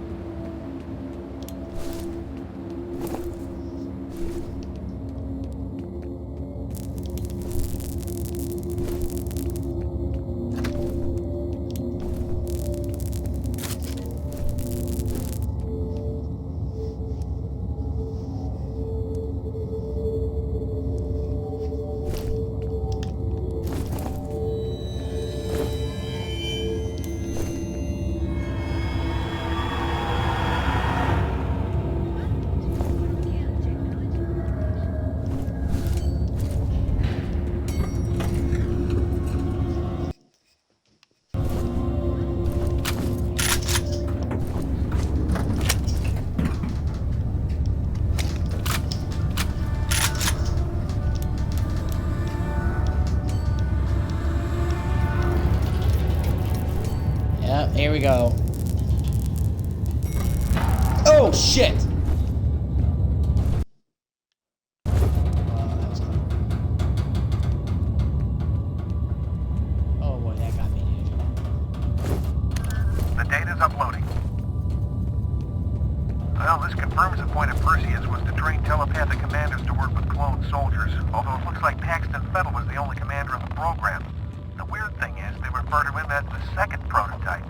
Yep, here we go. Oh, shit! Oh, boy, that got me, dude. The data's uploading. Well, this confirms the point of Perseus was to train telepathic commanders to work with clone soldiers, although it looks like Paxton Fettel was the only commander of the program. The weird thing is, they refer to him as the second prototype.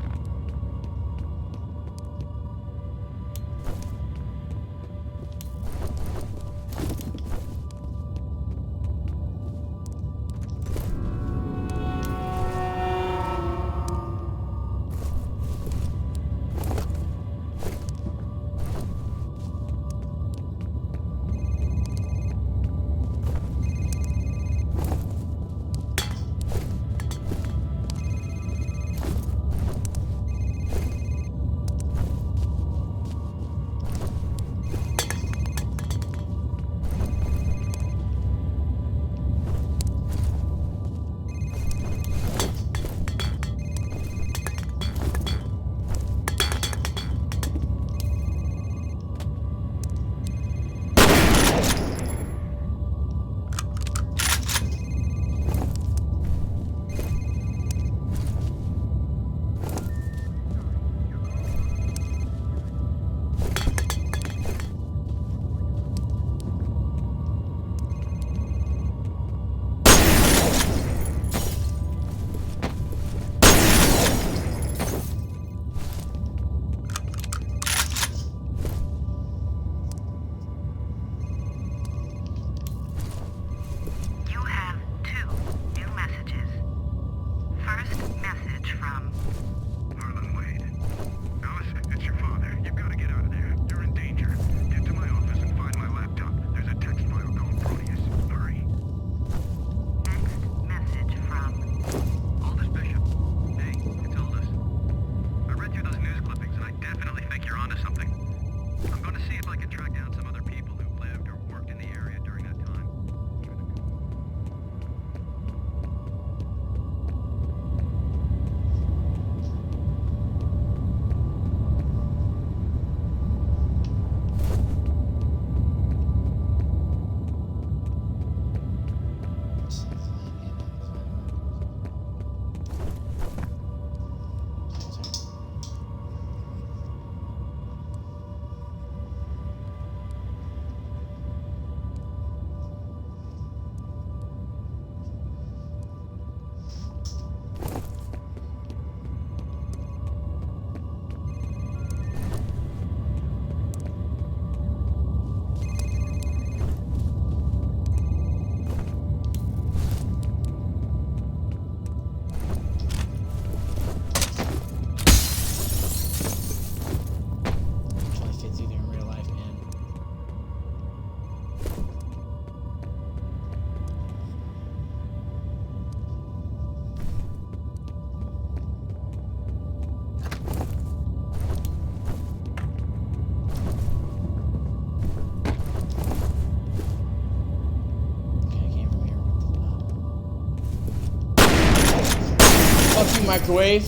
you, microwave.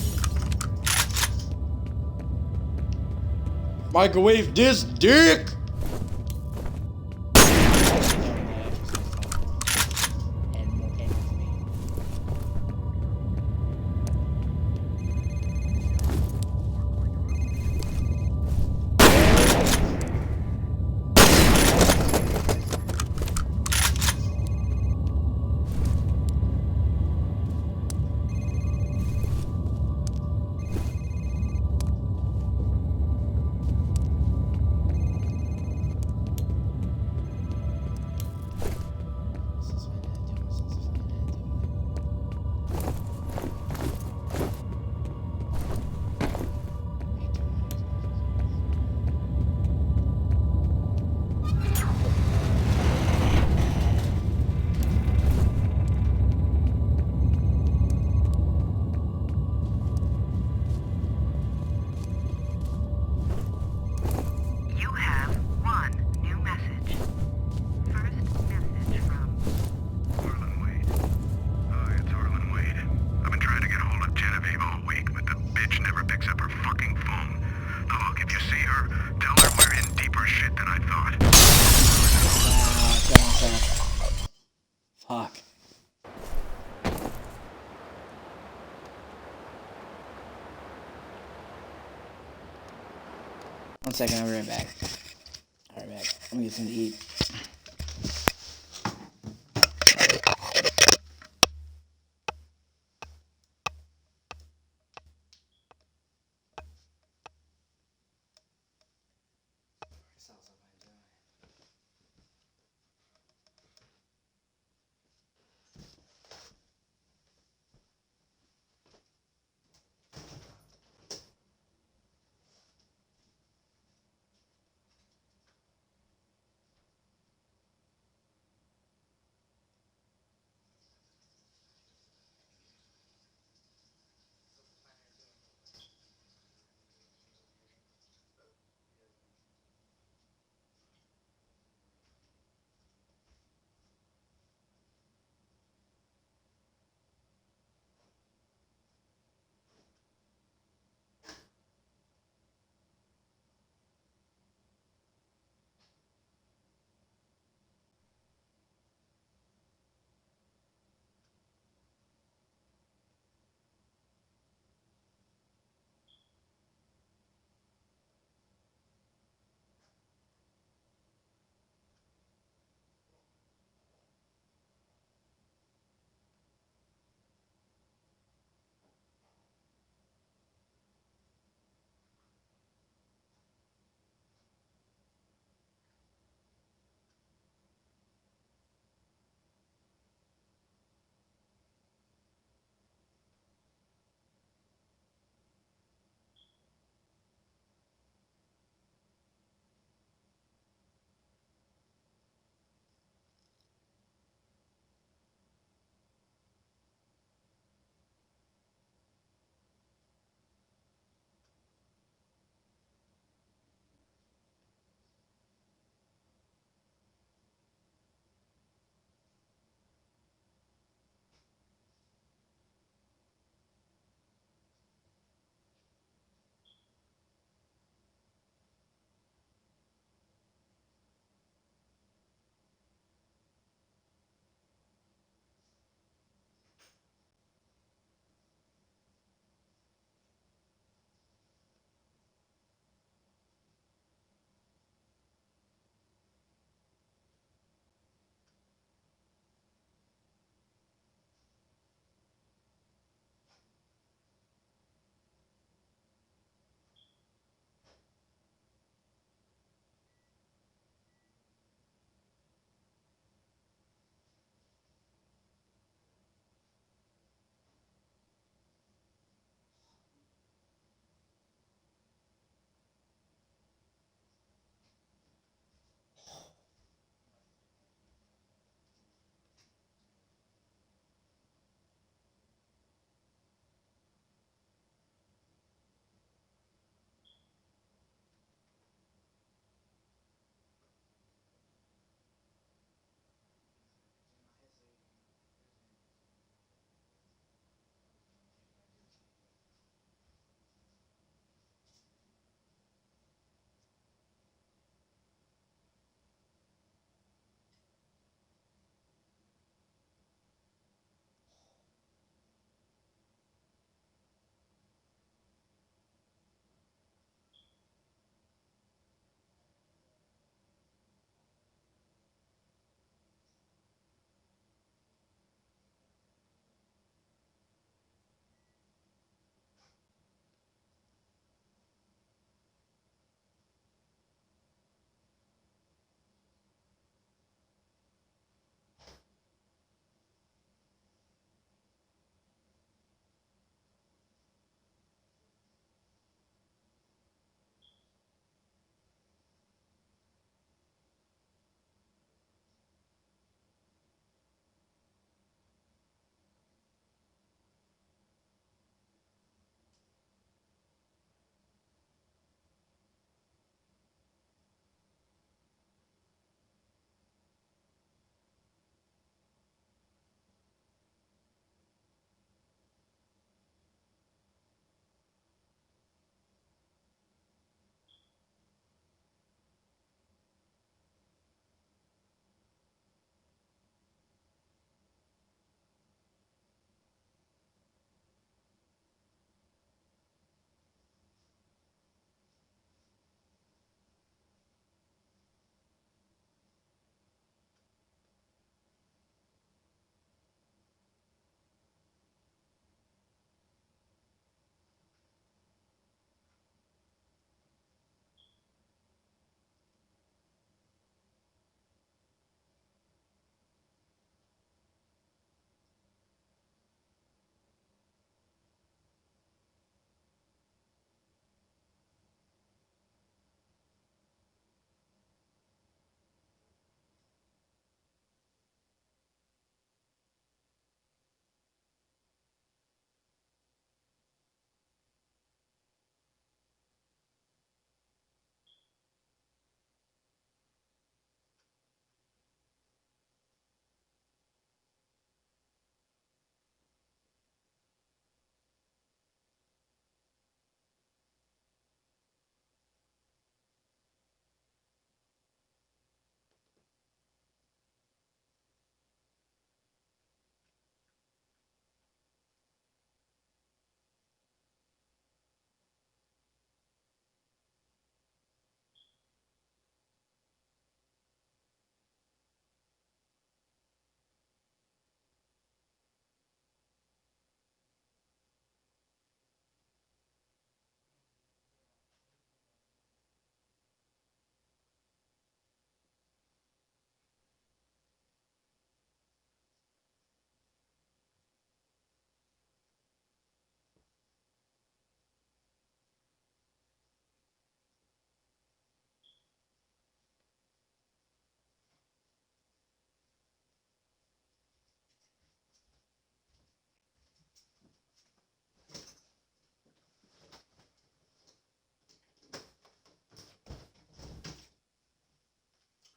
Microwave this dick. You have one new message. First message from Harlan Wade. Hi, it's Harlan Wade. I've been trying to get a hold of Genevieve all week, but the bitch never picks up her fucking phone. Look, if you see her, tell her we're in deeper shit than I thought. Fuck. One second, I'll be right back. Alright, back. Let me get something to eat.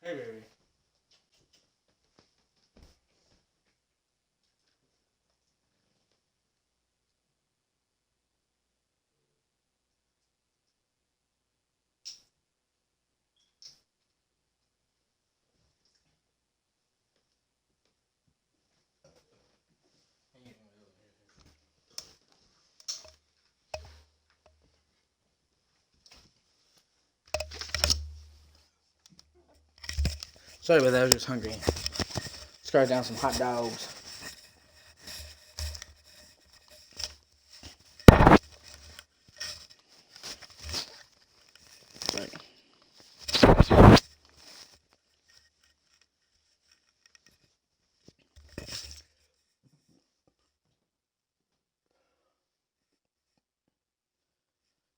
Hey, baby. Sorry about that, I was just hungry. Scarred down some hot dogs. Sorry.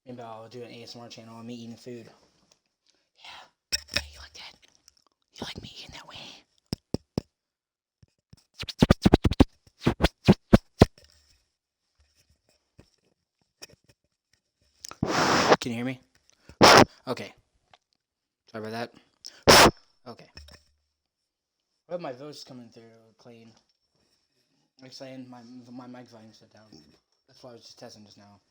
Maybe I'll do an ASMR channel on me eating food. Yeah. Hey, you like that? You like me eating that way? Can you hear me? Okay. Sorry about that. Okay. I hope my voice coming through clean. Like saying my mic volume set down. That's why I was just testing just now.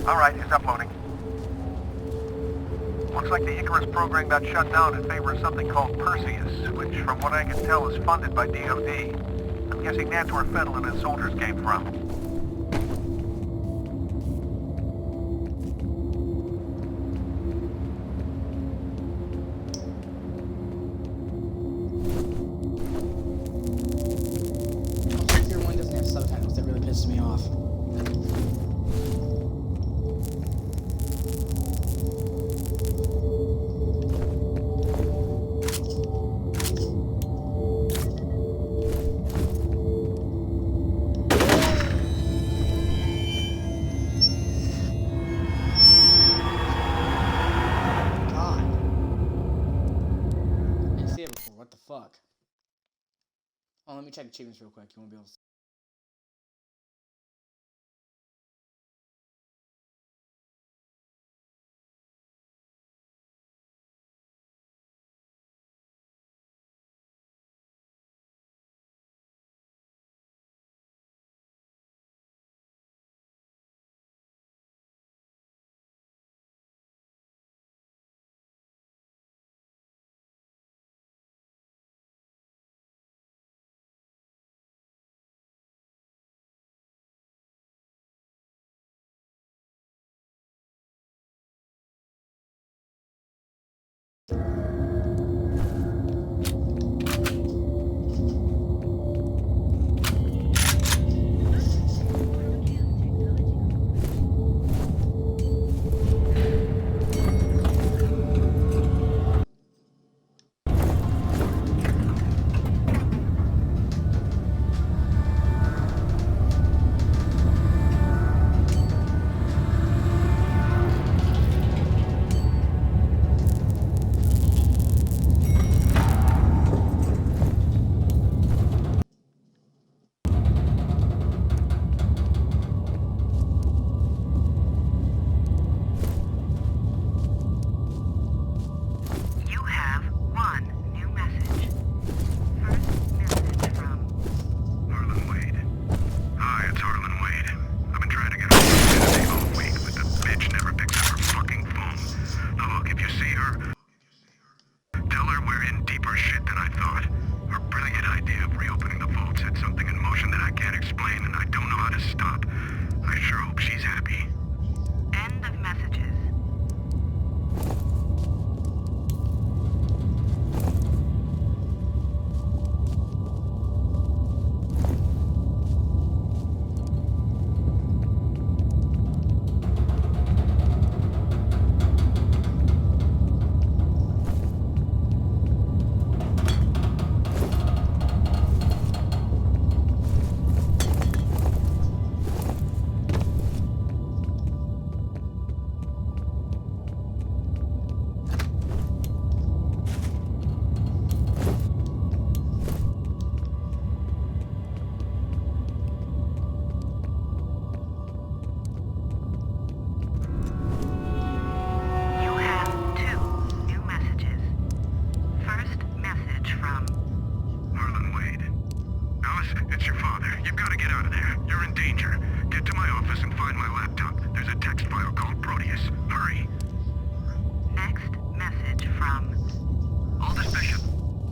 Alright, it's uploading. Looks like the Icarus program got shut down in favor of something called Perseus, which from what I can tell is funded by DoD. I'm guessing that's where Fettel and his soldiers came from. Tier 1 doesn't have subtitles, that really pisses me off. What the fuck? Oh, let me check achievements real quick. You won't be able to. You have one new message. First message from Harlan Wade. Hi, it's Harlan Wade. I've been trying to get hold of Kennedy all week, but the bitch never picks up her fucking phone. Look, if you see her, tell her we're in deeper shit than I thought. Her brilliant idea of reopening the vault set something in motion that I can't explain, and I don't know how to stop. I sure hope she's happy. end of messages. it's your father. You've got to get out of there. You're in danger. Get to my office and find my laptop. There's a text file called Proteus. Hurry. Next message from Aldous Bishop.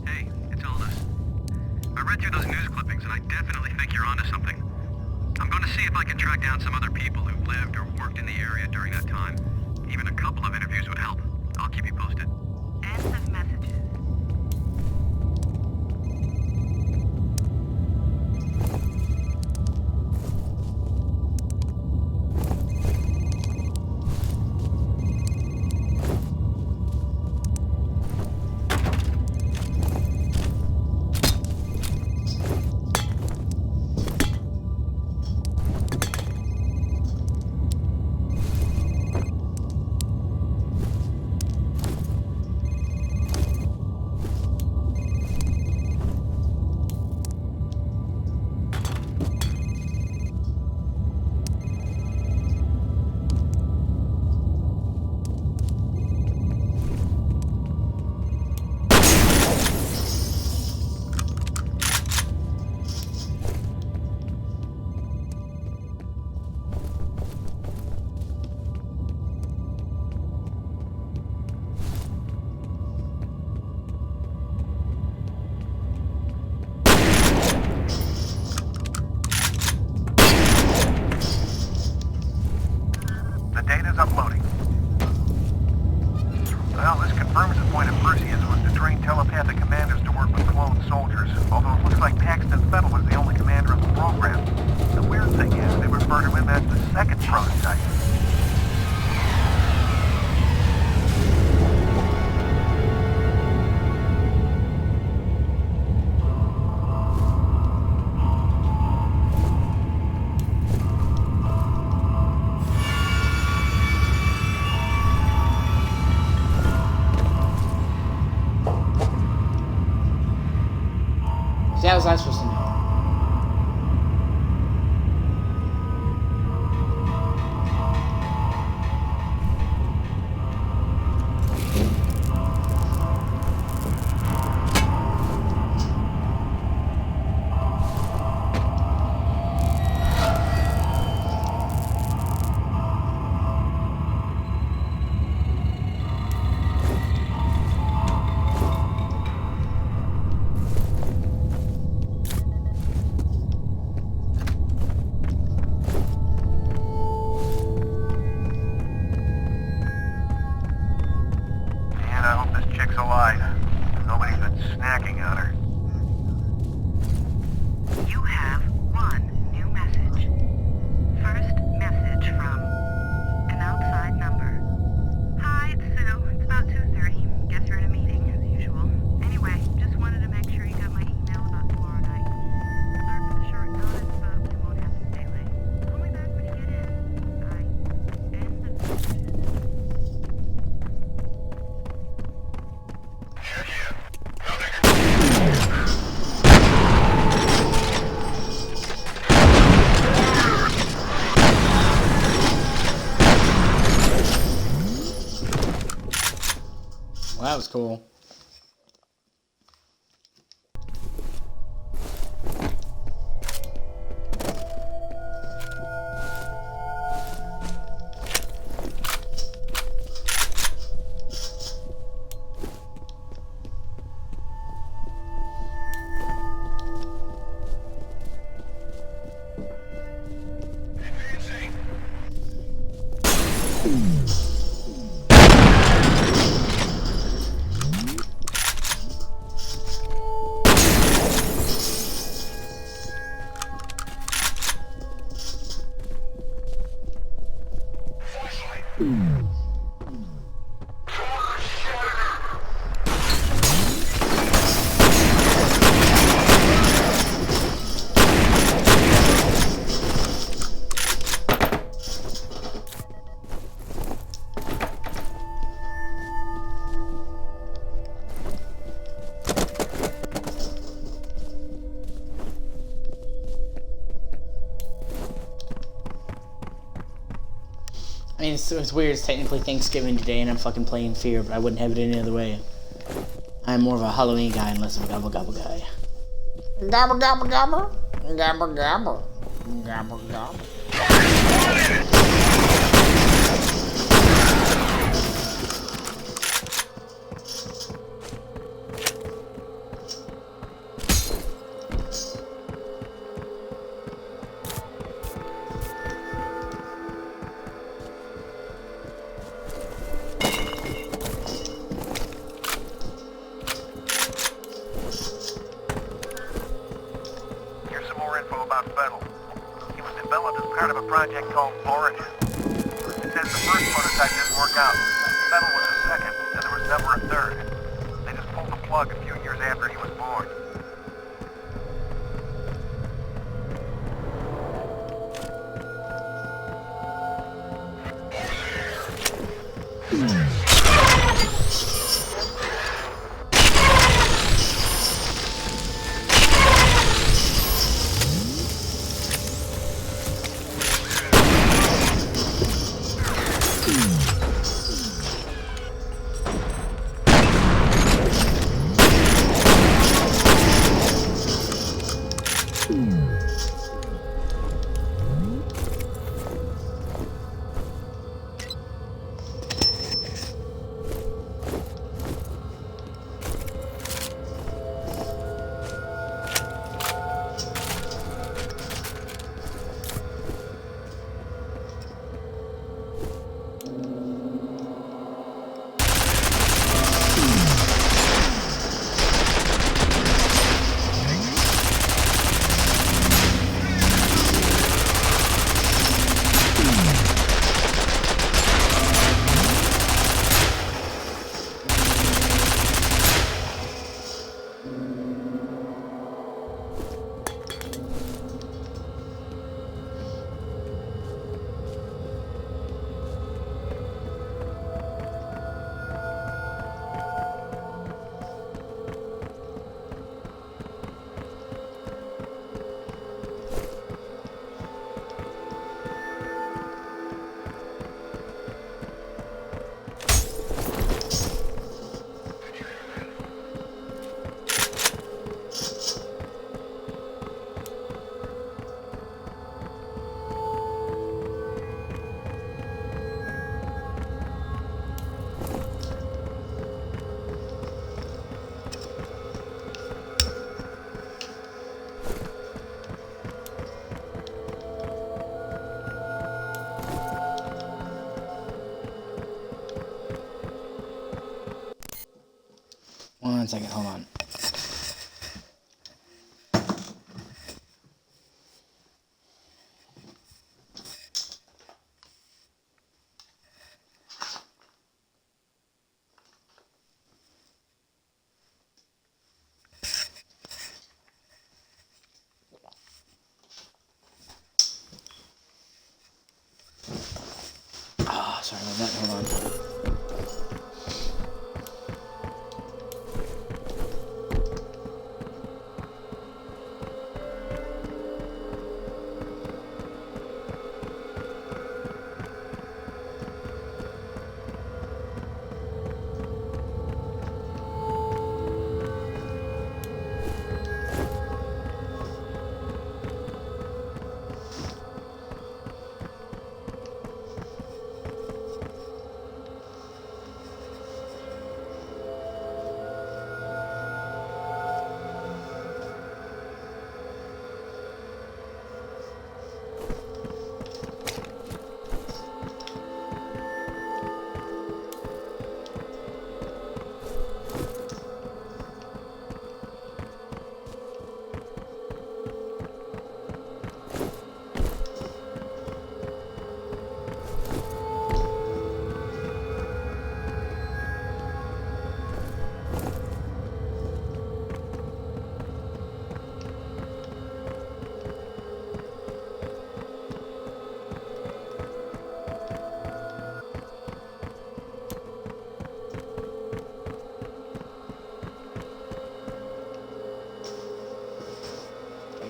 Hey, it's Aldous. I read through those news clippings and I definitely think you're onto something. I'm going to see if I can track down some other people who lived or worked in the area during that time. Even a couple of interviews would help. I'll keep you posted. end of messages. The data's uploading. Well, this confirms the point of Perseus was to train telepathic commanders to work with clone soldiers, although it looks like Paxton Fettel was the only commander in the program. The weird thing is, they refer to him as the second prototype. See, how was I supposed to know? And I hope this chick's alive. Nobody's been snacking on her. You have one new message. First message from an outside number. Hi, it's Sue. It's about 2:30. Guess you're in a meeting, as usual. Anyway, just wanted to make sure you got my email about tomorrow night. Sorry for the short notice, but we won't have to stay late. Call me back when you get in. Bye. End of messages. Well, that was cool. I mean, it's weird. It's technically Thanksgiving today, and I'm fucking playing F.E.A.R, but I wouldn't have it any other way. I'm more of a Halloween guy and less of a gobble gobble guy. Gobble gobble gobble. Gabber, gabber. Gabber, gabber. Here's some more info about Fettel. He was developed as part of a project called Origin. It says the first prototype didn't work out. Fettel was the second, and there was never a third. They just pulled the plug a few years after he was born. One second, hold on. Oh, sorry about that, hold on.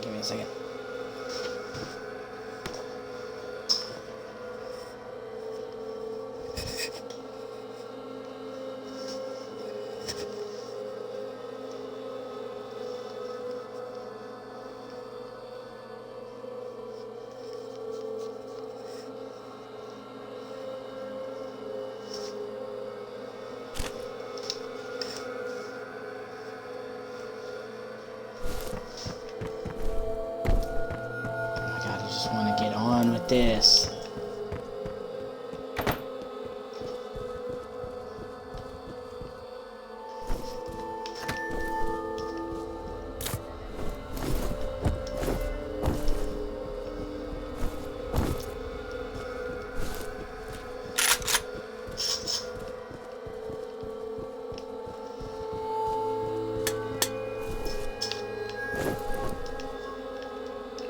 Give me a second. at this.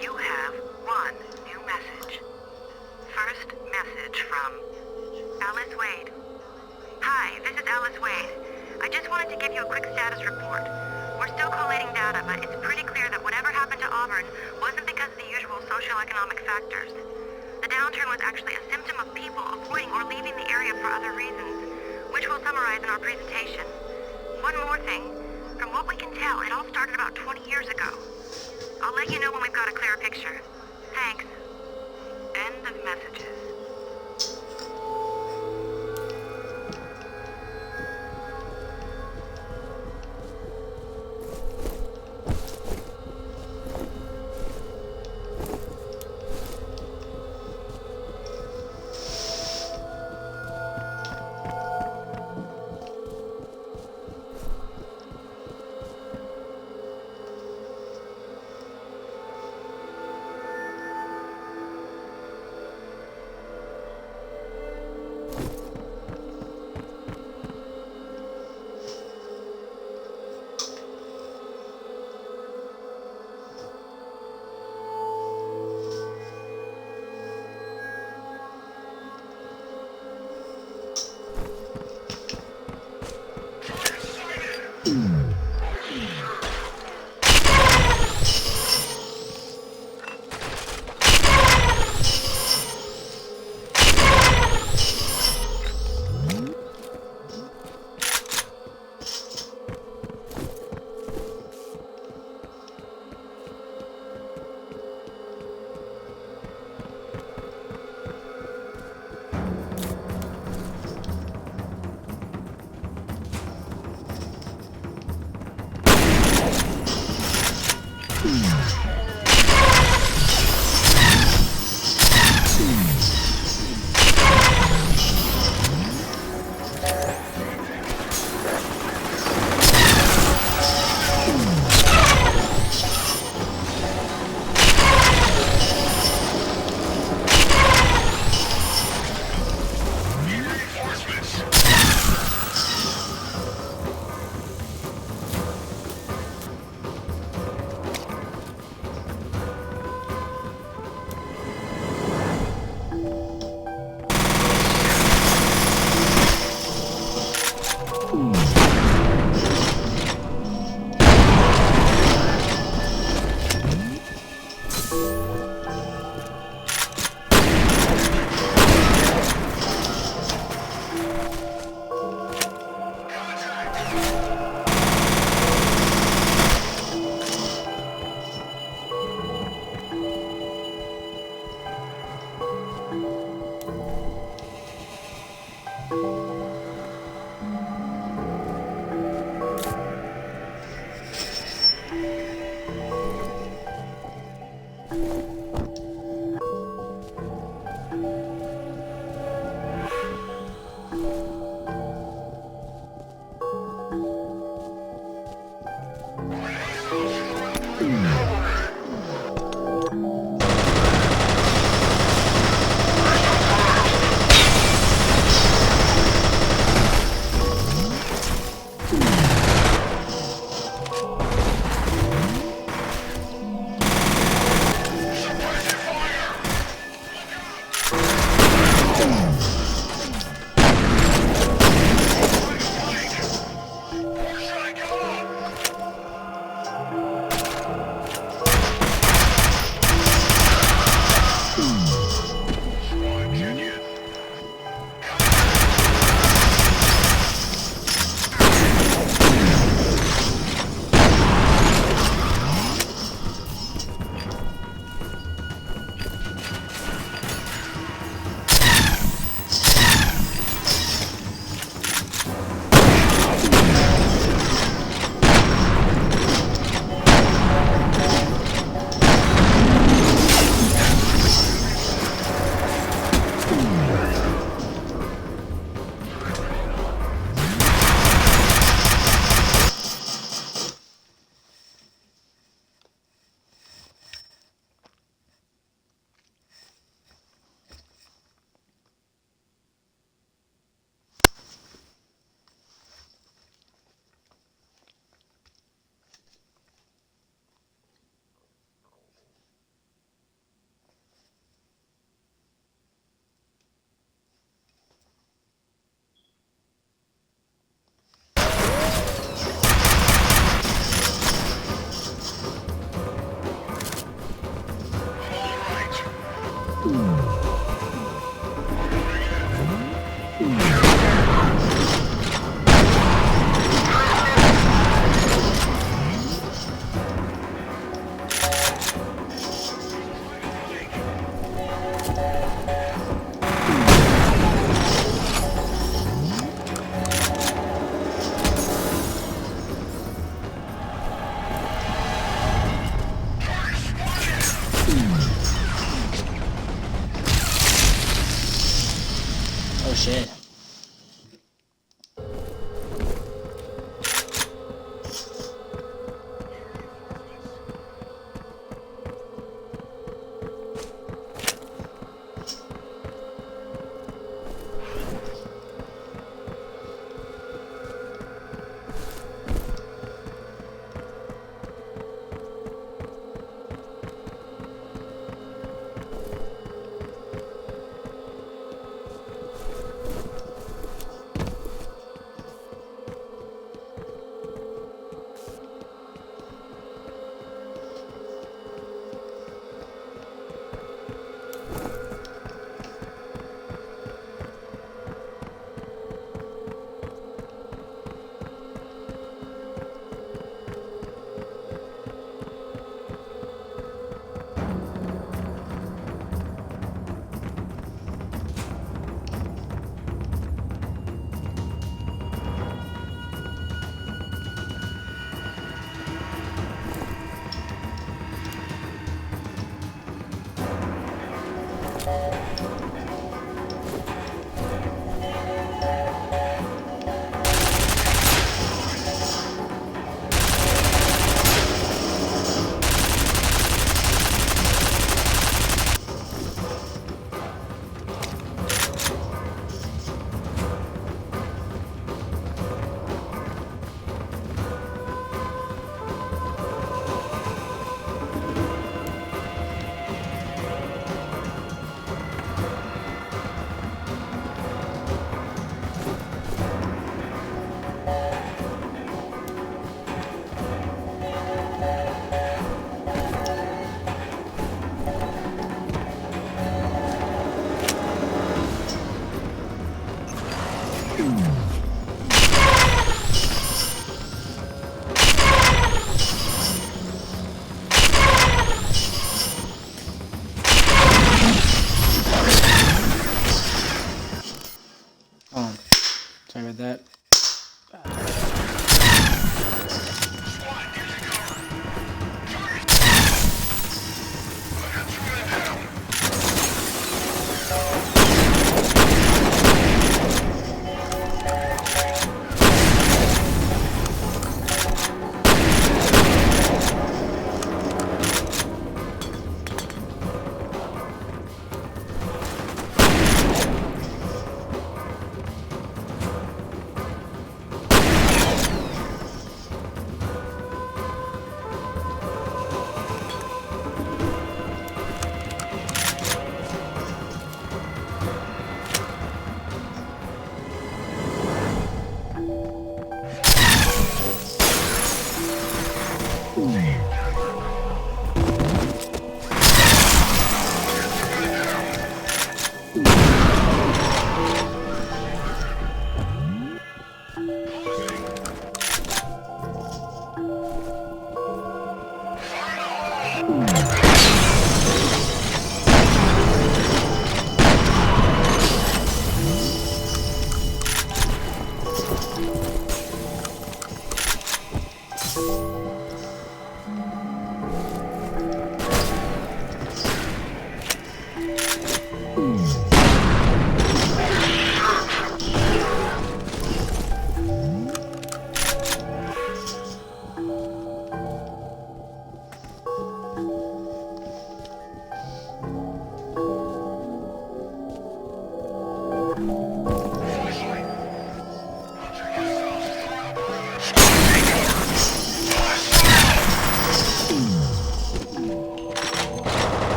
You have one new message. First message from Alice Wade. Hi, this is Alice Wade. I just wanted to give you a quick status report. We're still collating data, but it's pretty clear that whatever happened to Auburn wasn't because of the usual socioeconomic factors. The downturn was actually a symptom of people avoiding or leaving the area for other reasons, which we'll summarize in our presentation. One more thing. From what we can tell, it all started about 20 years ago. I'll let you know when we've got a clearer picture. Thanks. End of messages.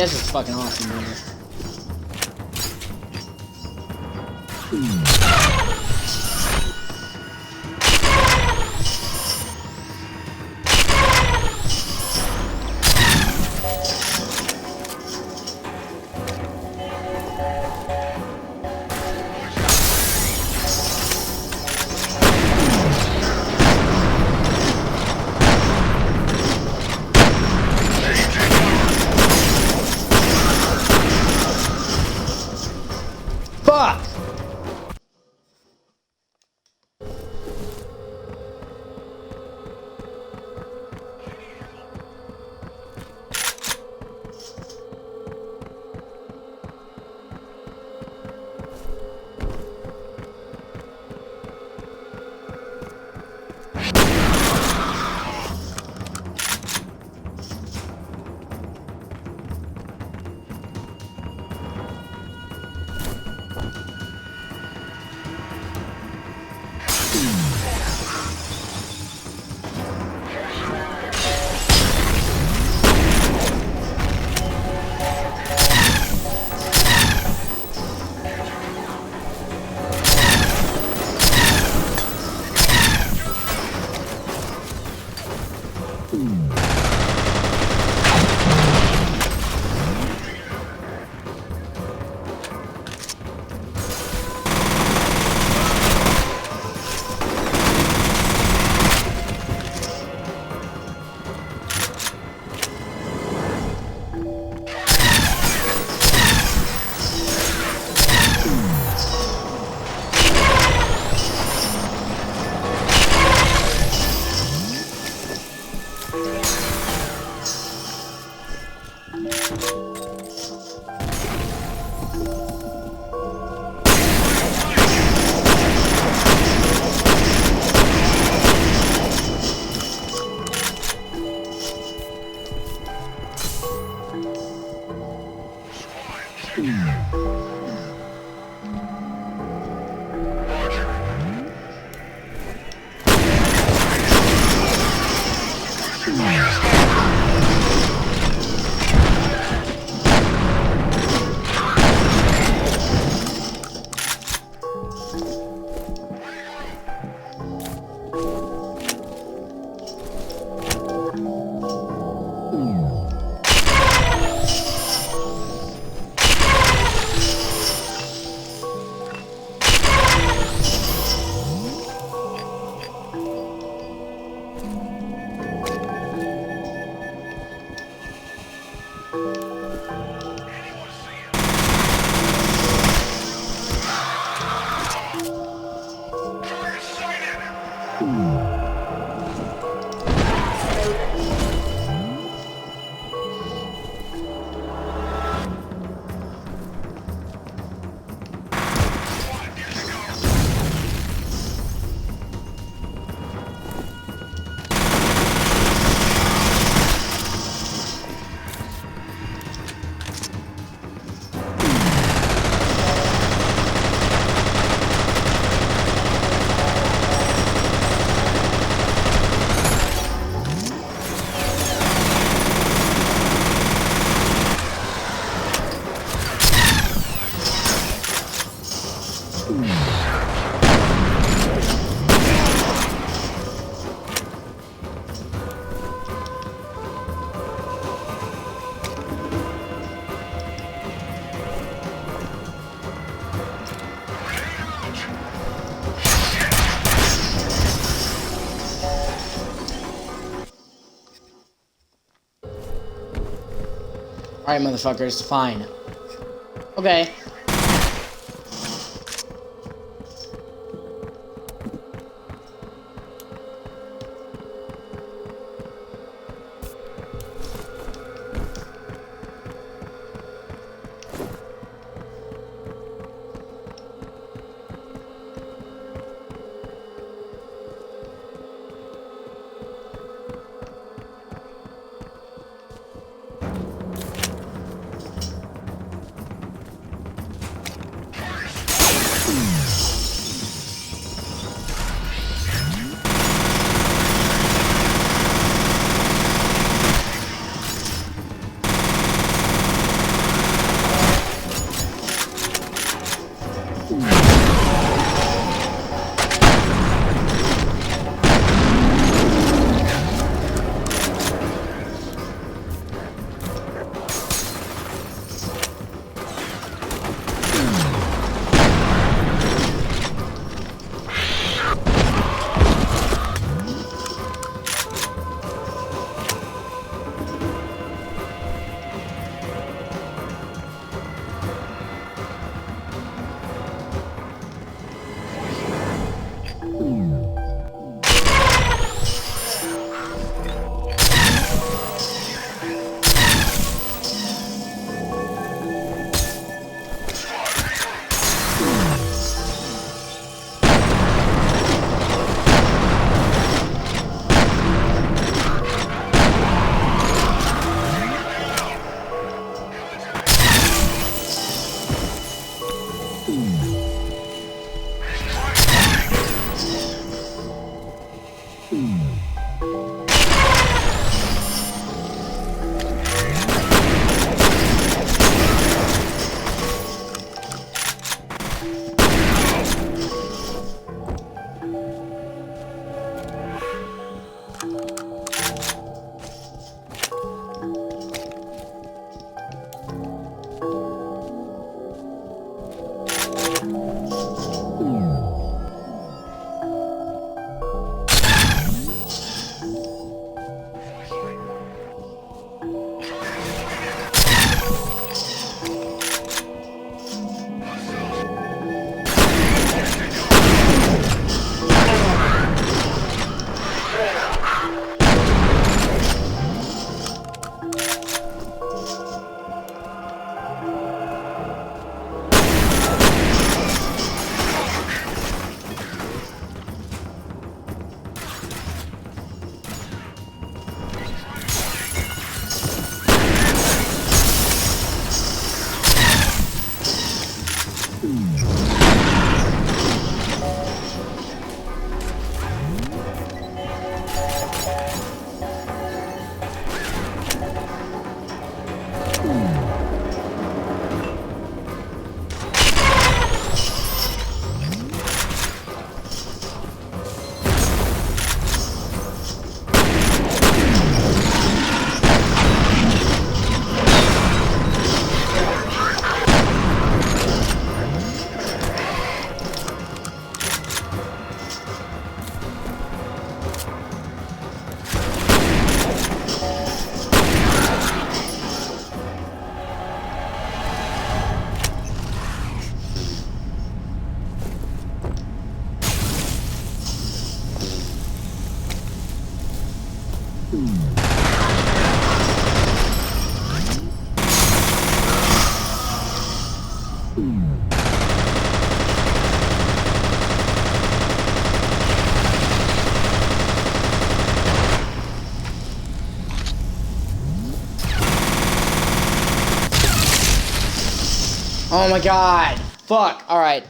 This is fucking awesome, man. Fuck! Alright, motherfuckers. Fine. Okay. Oh my god! Fuck! Alright.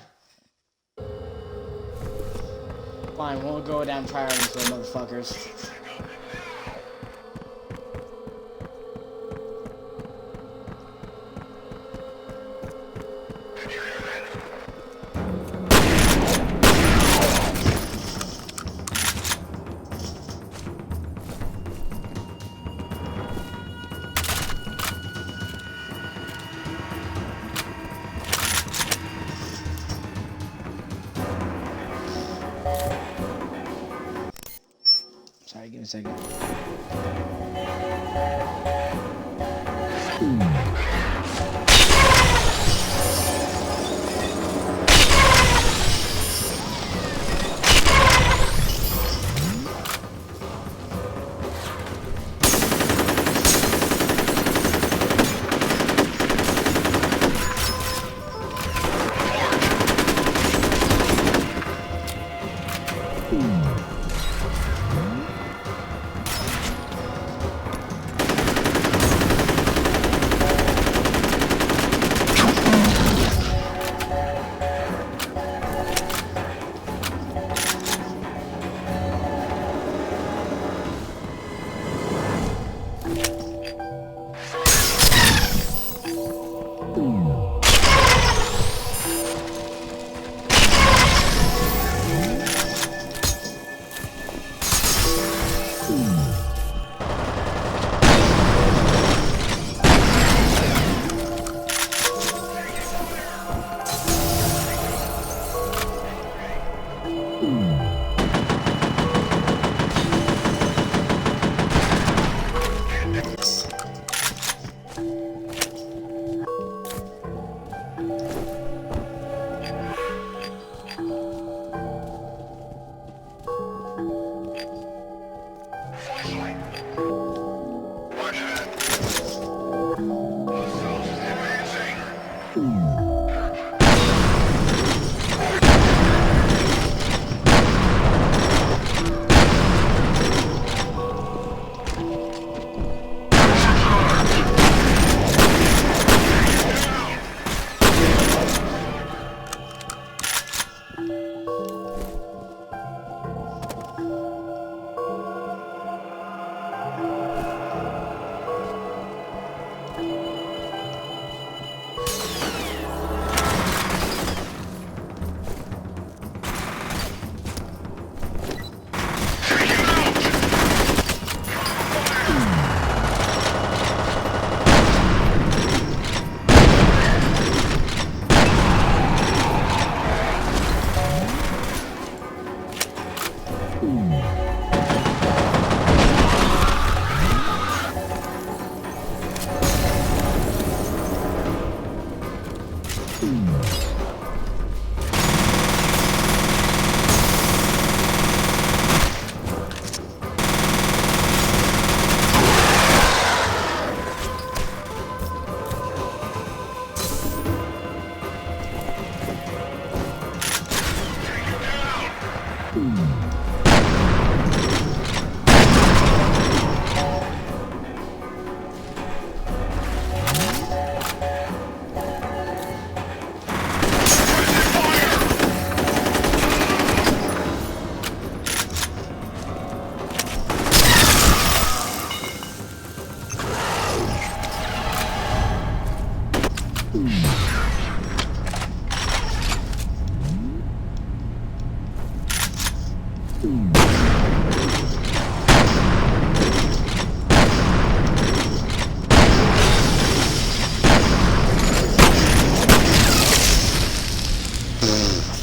Fine, we'll go down priority for motherfuckers. Sorry, give me a second.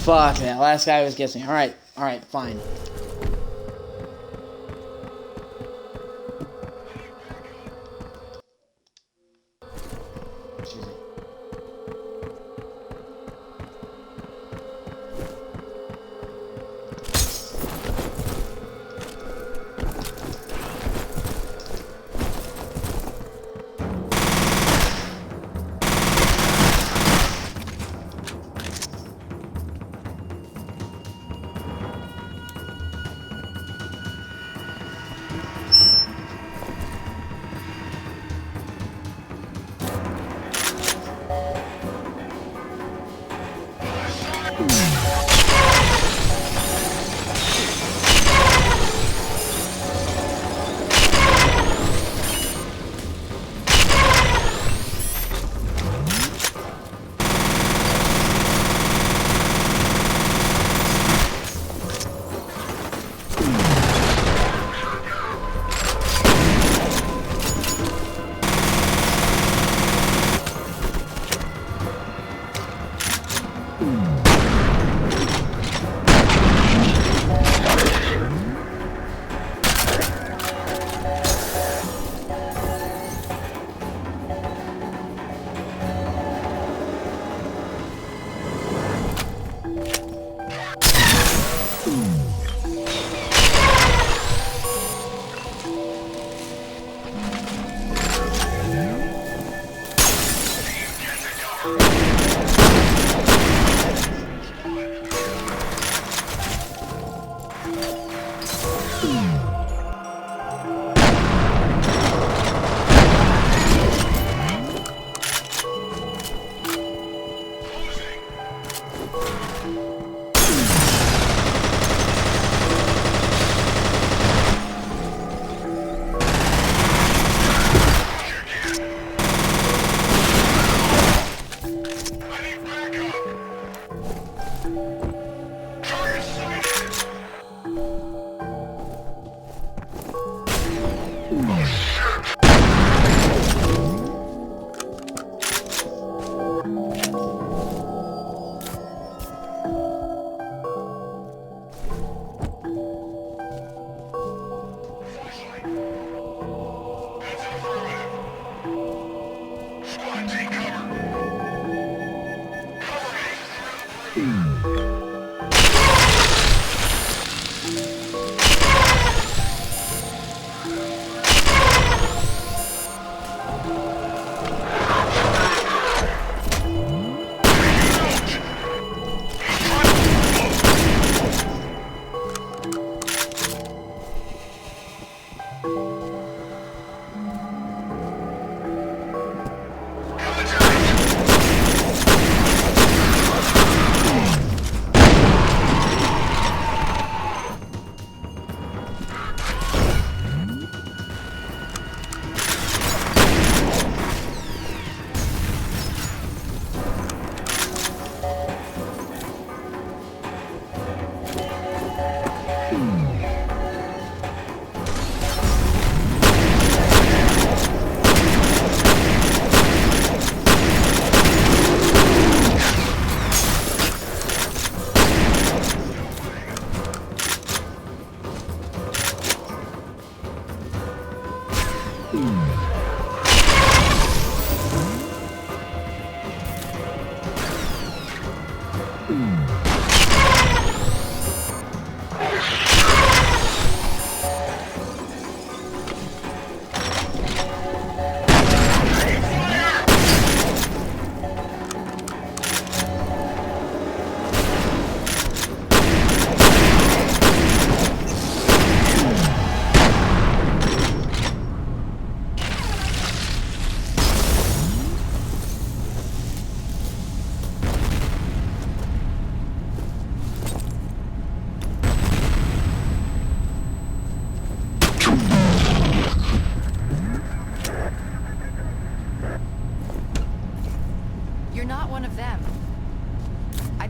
Fuck, that last guy was guessing. Alright, fine. Excuse me.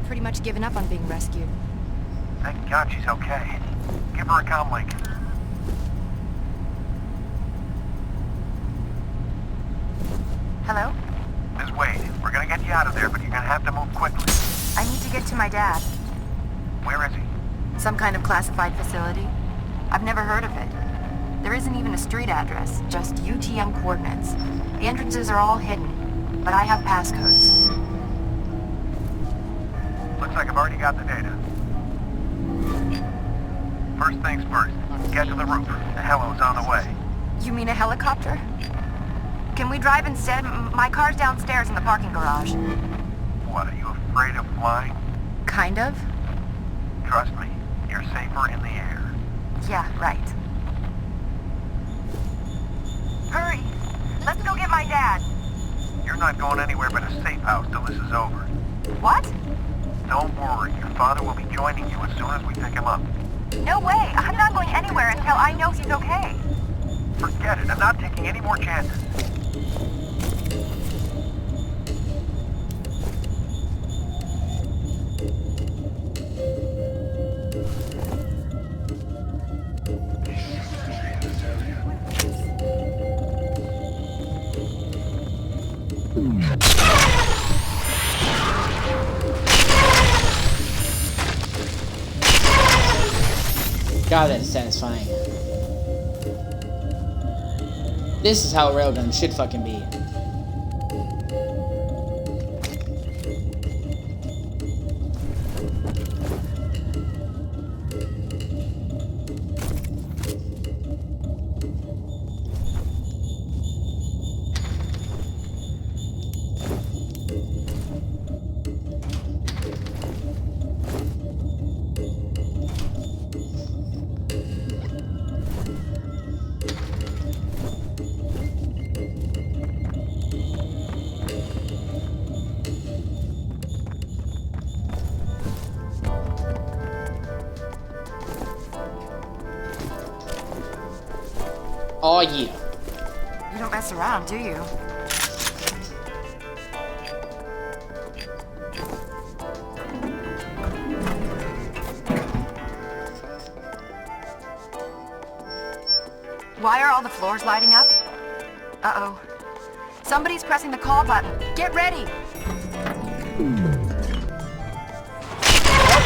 Pretty much given up on being rescued. Thank God she's okay. Give her a comm link. Hello? Ms. Wade, we're gonna get you out of there, but you're gonna have to move quickly. I need to get to my dad. Where is he? Some kind of classified facility. I've never heard of it. There isn't even a street address, just UTM coordinates. The entrances are all hidden, but I have passcodes. Looks like I've already got the data. First things first, get to the roof. The helo's on the way. You mean a helicopter? Can we drive instead? My car's downstairs in the parking garage. What, are you afraid of flying? Kind of. Trust me, you're safer in the air. Yeah, right. Hurry! Let's go get my dad! You're not going anywhere but a safe house till this is over. What? Don't worry, your father will be joining you as soon as we pick him up. No way! I'm not going anywhere until I know he's okay. Forget it, I'm not taking any more chances. God, that's satisfying. This is how a railgun should fucking be. Oh yeah. You don't mess around, do you? Why are all the floors lighting up? Uh-oh. Somebody's pressing the call button. Get ready!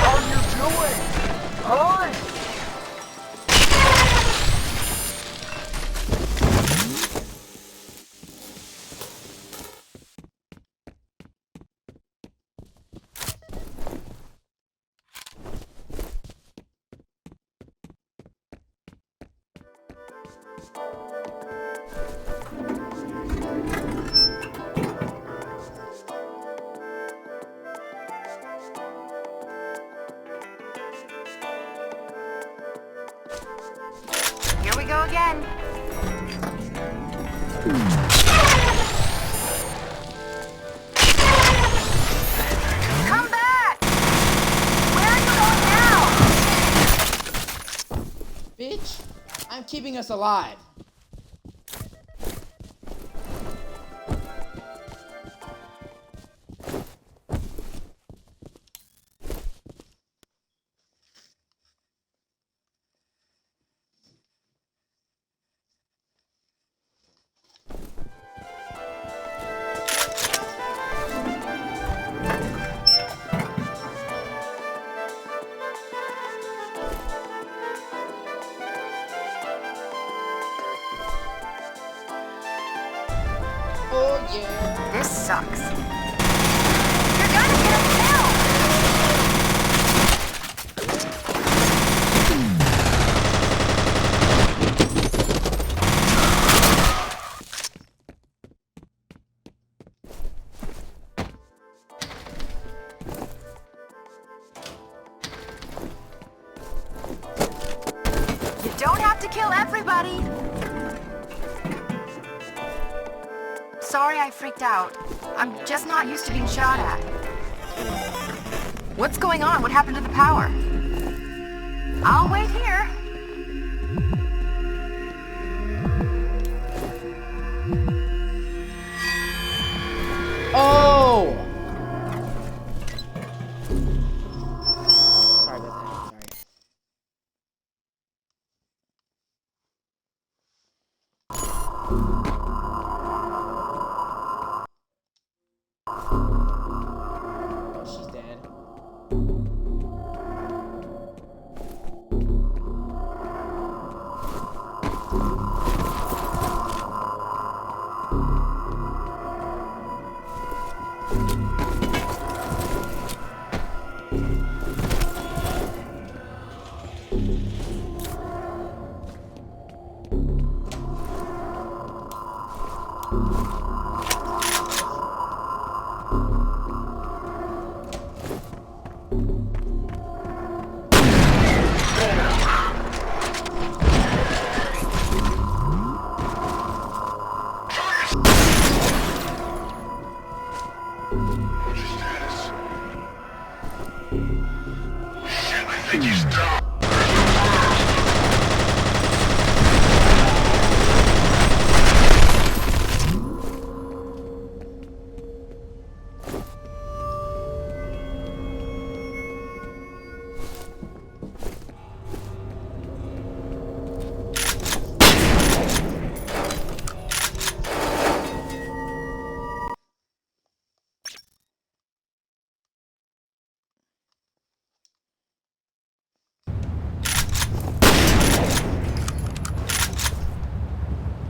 What are you doing? Hurry! Here we go again. Come back! Where are you going now? Bitch, I'm keeping us alive. Oh yeah. This sucks. You're gonna get killed! You don't have to kill everybody! Sorry I freaked out. I'm just not used to being shot at. What's going on? What happened to the power? I'll wait here. Oh! Sorry about that. Sorry. Oh, she's dead.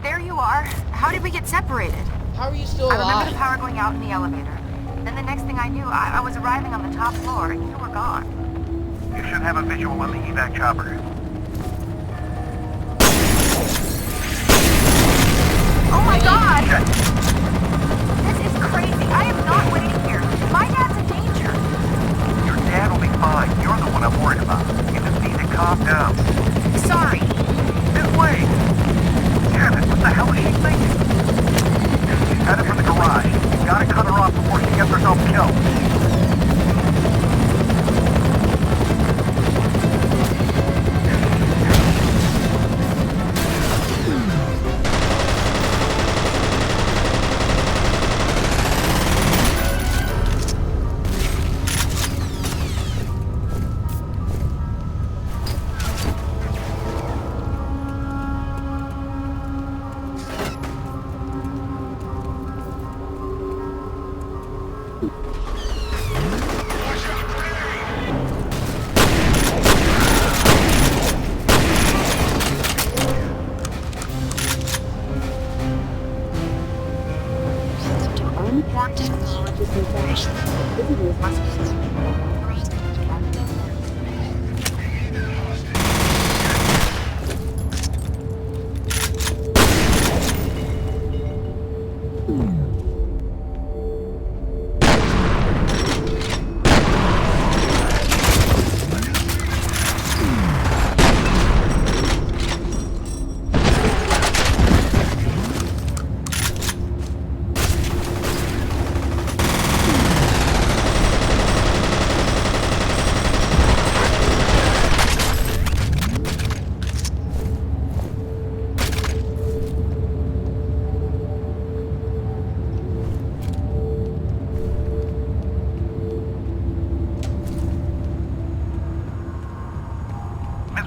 There you are. How did we get separated? How are you still I remember the alive? power going out in the elevator. Then the next thing I knew, I was arriving on the top floor and you were gone. You should have a visual on the evac chopper. Oh my god! Check. This is crazy. I am not waiting here. My dad's in danger. Your dad will be fine. You're the one I'm worried about. You just need to calm down. Sorry. This way! Damn it, what the hell is she thinking? She's headed for the garage. You gotta cut her off before she gets herself killed.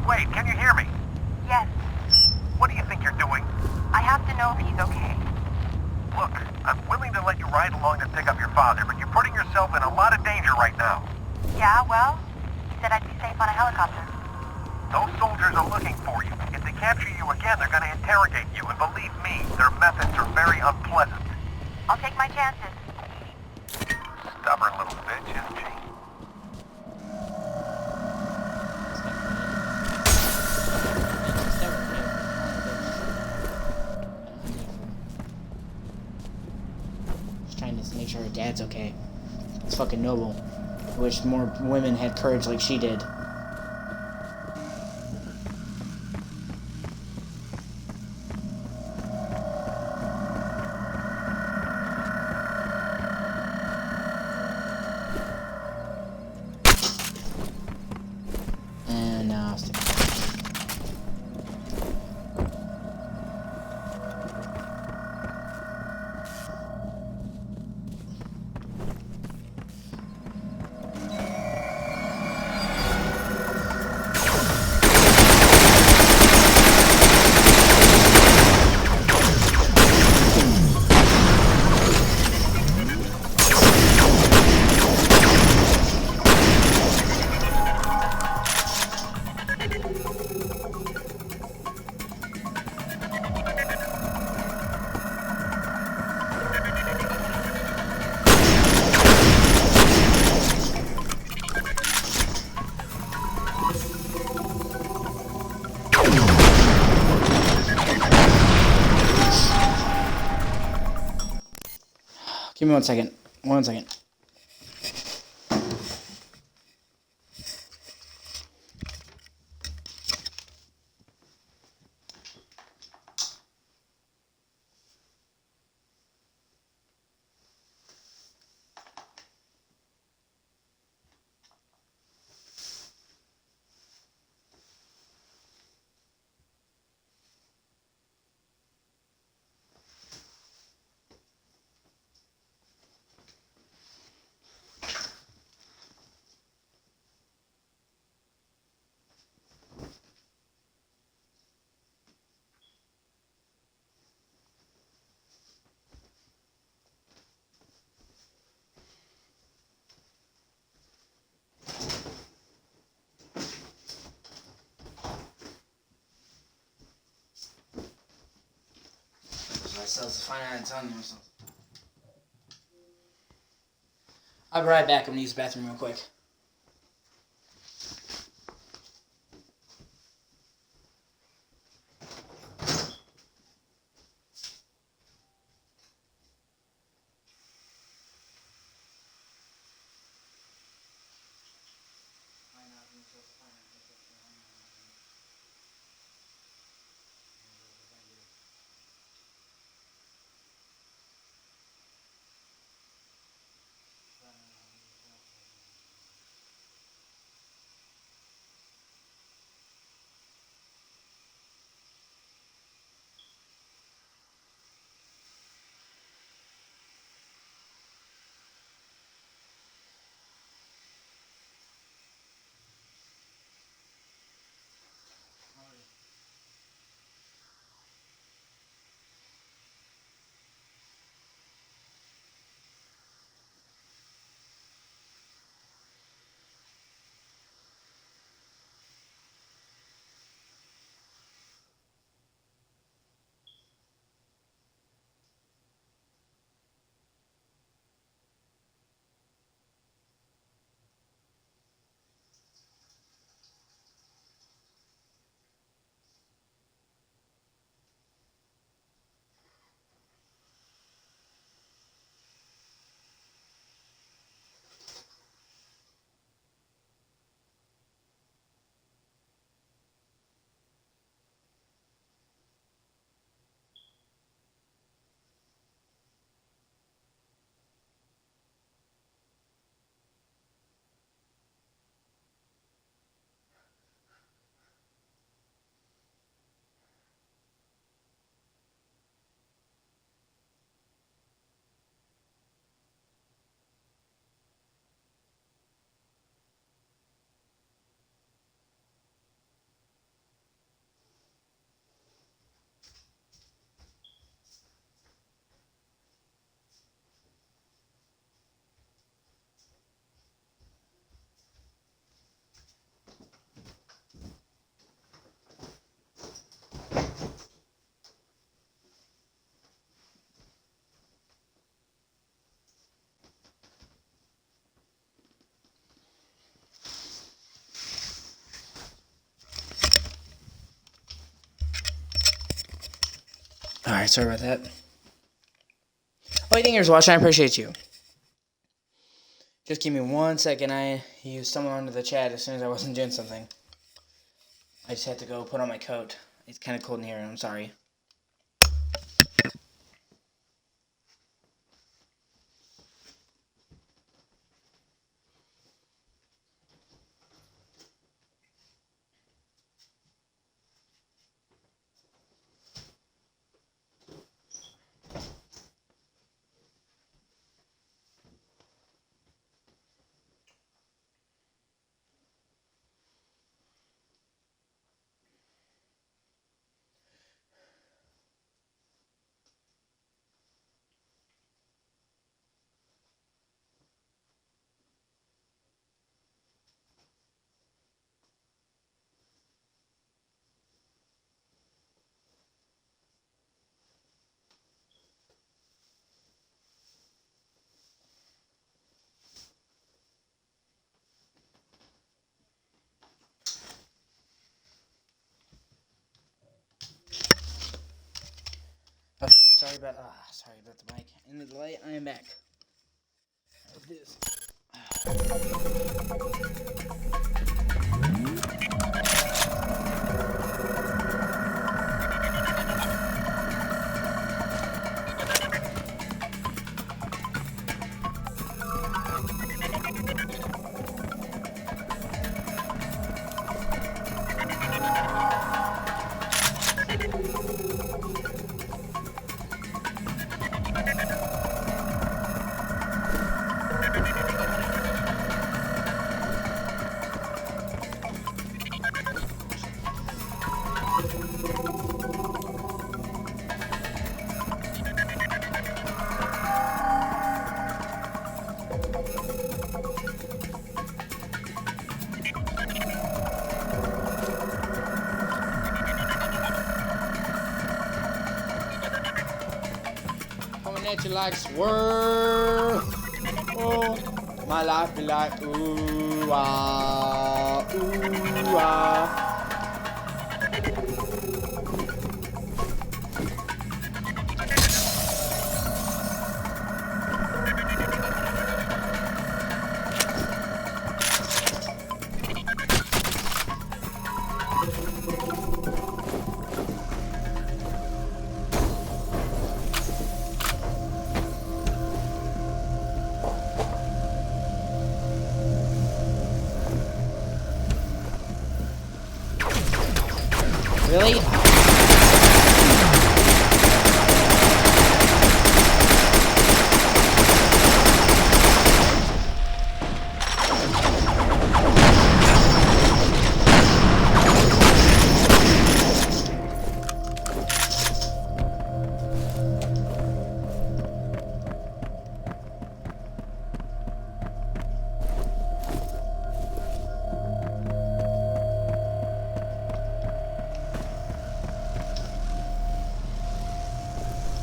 Wait, can you hear me? Yes, What do you think you're doing? I have to know if he's okay. Look, I'm willing to let you ride along to pick up your father, but you're putting yourself in a lot of danger right now. Yeah, well, he said I'd be safe on a helicopter. Those soldiers are looking for you. If they capture you again, they're gonna interrogate you, and believe me, their methods are very unpleasant. I'll take my chances. Stubborn little bitch, isn't she? Just trying to make sure her dad's okay. It's fucking noble. I wish more women had courage like she did. And now I'll stick. Give me 1 second. 1 second. Ourselves to find out and telling ourselves. I'll be right back. I'm gonna use the bathroom real quick. Alright, sorry about that. Oh, you think you're watching? I appreciate you. Just give me 1 second. I used someone onto the chat as soon as I wasn't doing something. I just had to go put on my coat. It's kind of cold in here, and I'm sorry. Okay, sorry about the mic and the delay. I am back. Let's do this. At you like swerve. Oh, my life be like ooh ah, ooh ah. Really?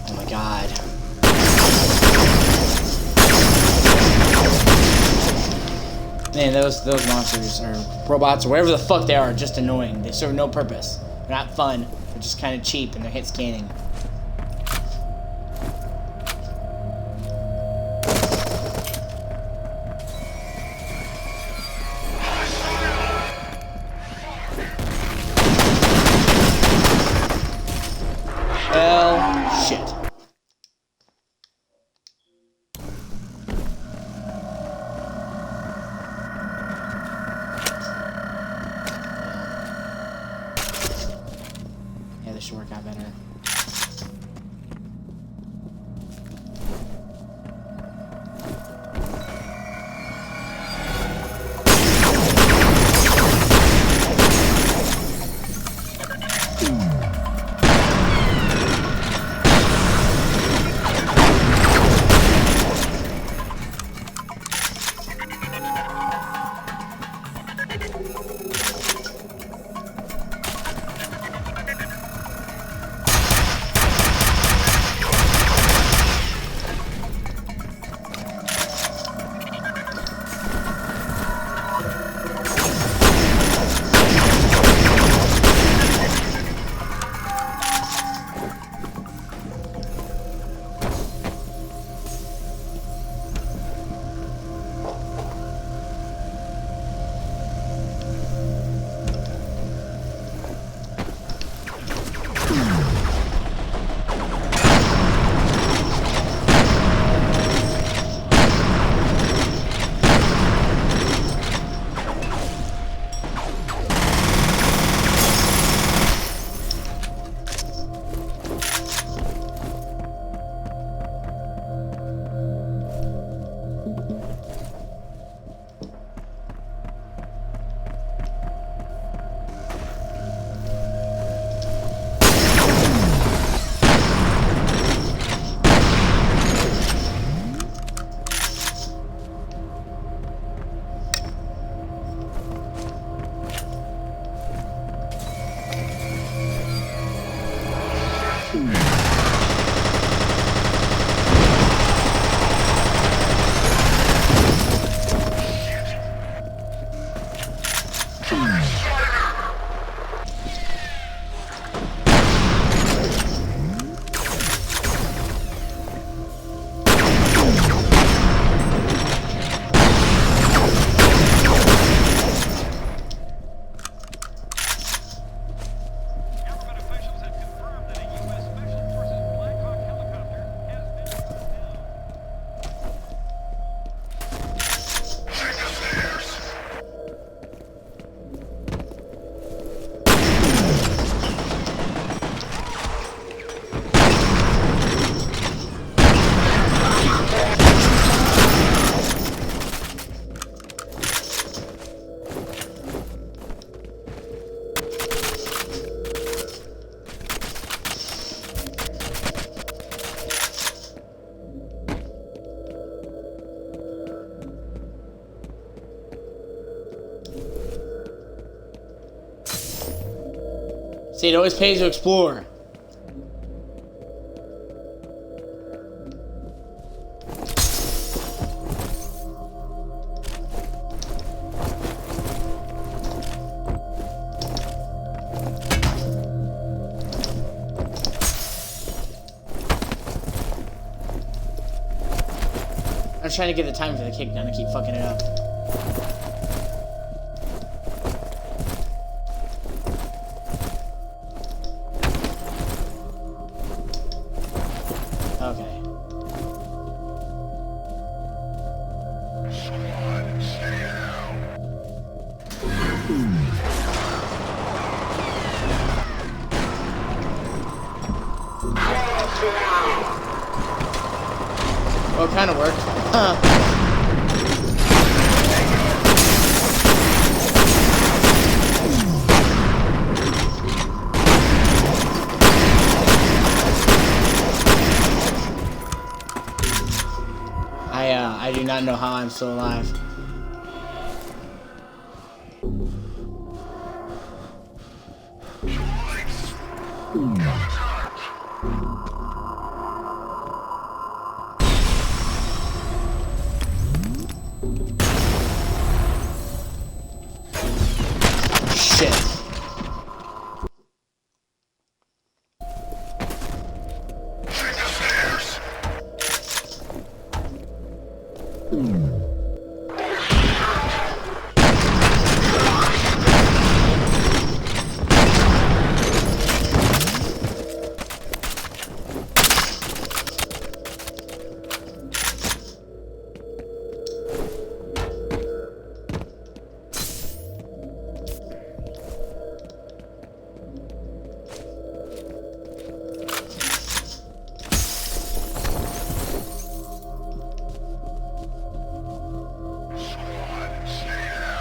Oh my god. Man, those monsters or robots or whatever the fuck they are just annoying. They serve no purpose. They're not fun. They're just kind of cheap and they're hit scanning. Well, shit. Yeah, this should work out better. Government officials have confirmed that a U.S. Special Forces Black Hawk helicopter has been shot down. Take the stairs. See, it always pays to explore. I'm trying to get the time for the kickdown. I keep fucking it up. Okay. Someone stay down. Well, it kind of worked. Huh. I do not know how I'm still alive. Shit. Take the stairs. Someone stay down.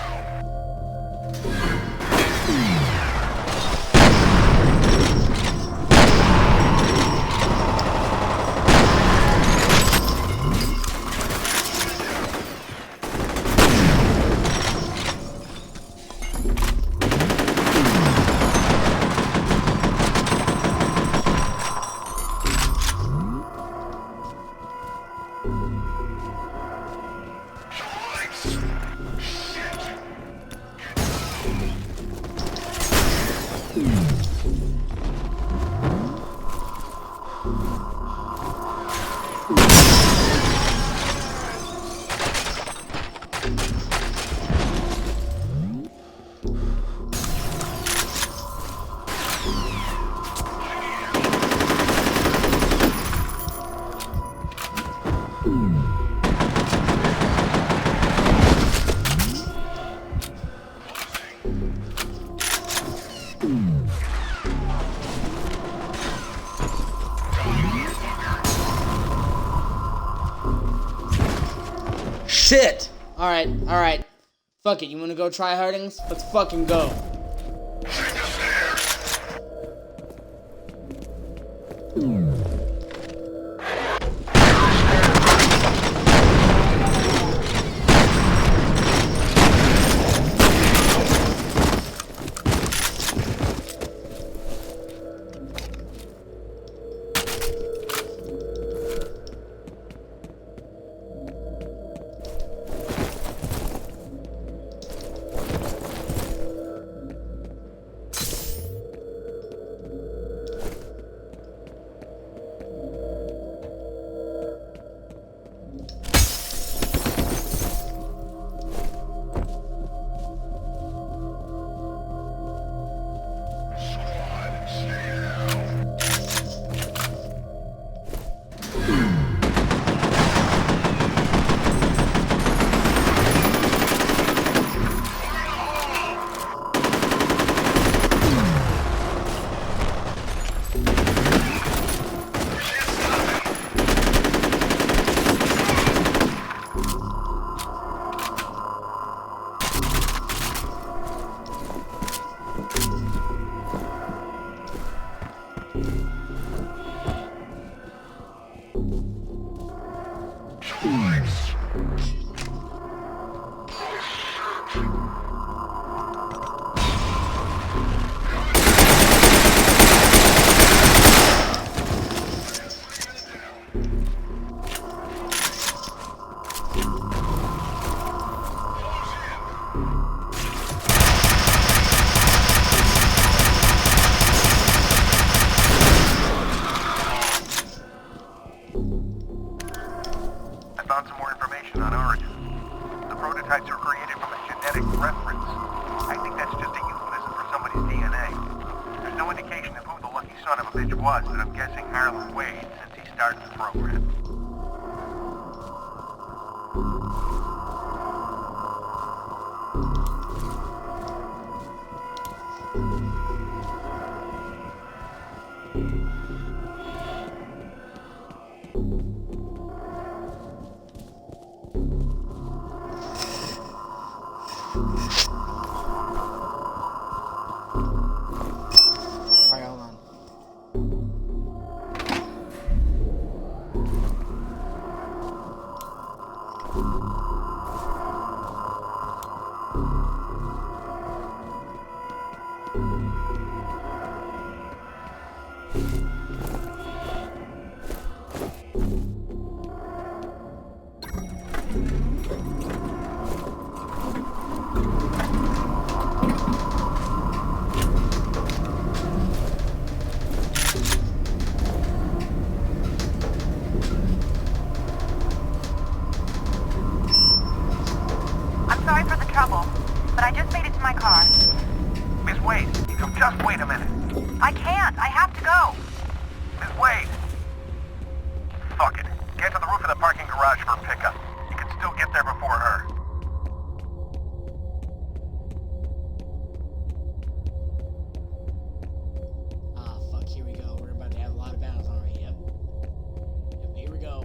Shit! Alright, alright. Fuck it, you wanna go try hardings? Let's fucking go. Take the stairs. indication of who the lucky son of a bitch was, but I'm guessing Harlan Wade since he started the program. Alright, hold on. I'm sorry for the trouble, but I just made it to my car. Miss Wade, so just wait a minute. I can't. I have to go. Miss Wade! Fuck it. Get to the roof of the parking garage for a pickup. You can still get there before her. Ah, fuck, here we go. We're about to have a lot of battles already. Yep. Yep, here we go.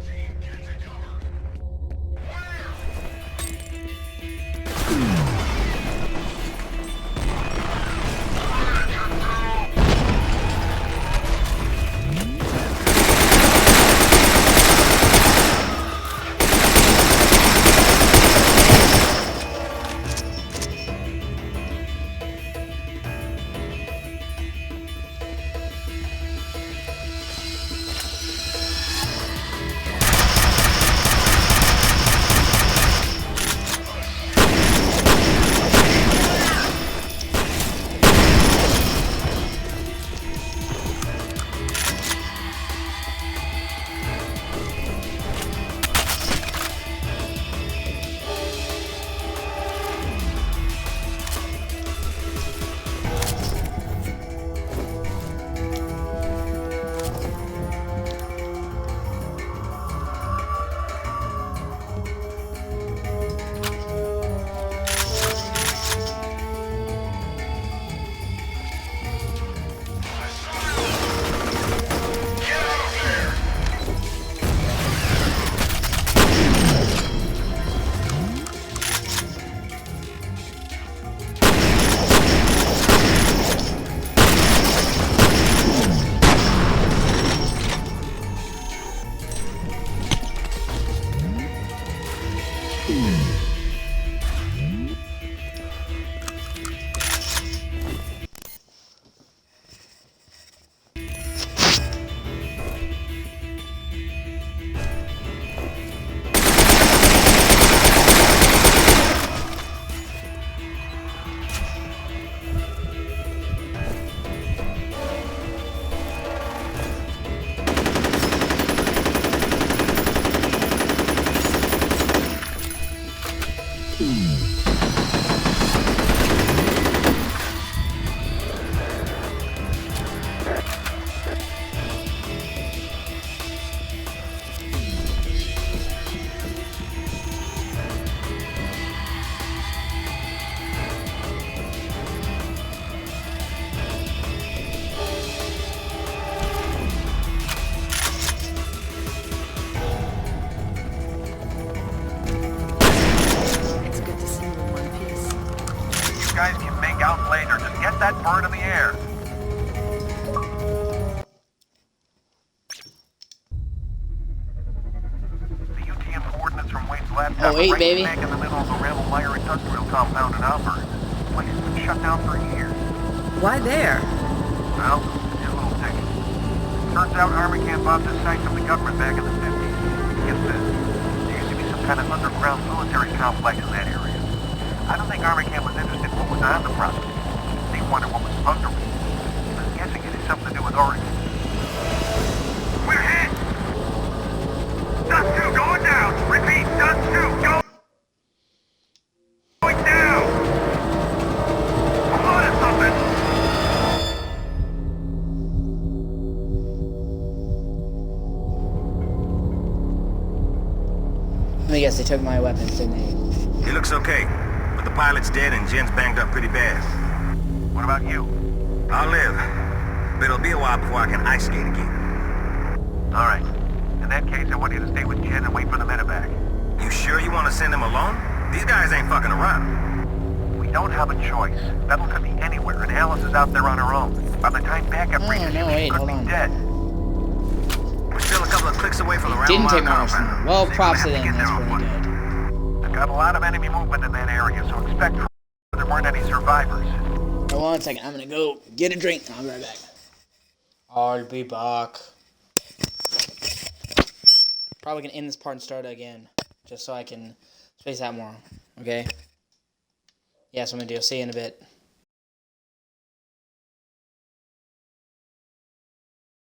Guys can make out later. Just get that bird in the air. The UTM coordinates from Wade's laptop Oh, 8, right baby. smack in the middle of the Randall-Meyer industrial compound in Auburn. The place has been shut down for years. Why there? Well, it's a little ticket. Turns out Army Camp bought this site from the government back in the 50s. Get this. There used to be some kind of underground military complex in that area. I don't think Army Camp was interested in what was on the property. They wanted what was under it. I'm guessing it has something to do with Oregon. We're hit! Dust 2 going down! Repeat, Dust 2 going down! Hold on to something! Yes, they took my weapons, didn't they? He looks okay, but the pilot's dead and Jen's banged up pretty bad. What about you? I'll live, but it'll be a while before I can ice skate again. All right. In that case, I want you to stay with Jen and wait for the medevac. You sure you want to send him alone? These guys ain't fucking around. We don't have a choice. Bethel could be anywhere, and Alice is out there on her own. By the time backup reaches no, you, wait, she could hold be on. dead. We're still a couple of clicks away from the round Didn't mile take my compound. arsenal. Well, So you're props to gonna have them. to get That's there on really foot. good. I've got a lot of enemy movement in that area, so expect there weren't any survivors. Hold on a second. I'm gonna go get a drink. I'll be right back. I'll be back. Probably gonna end this part and start it again, just so I can space out more. Okay? Yeah, that's what I'm gonna do. See you in a bit.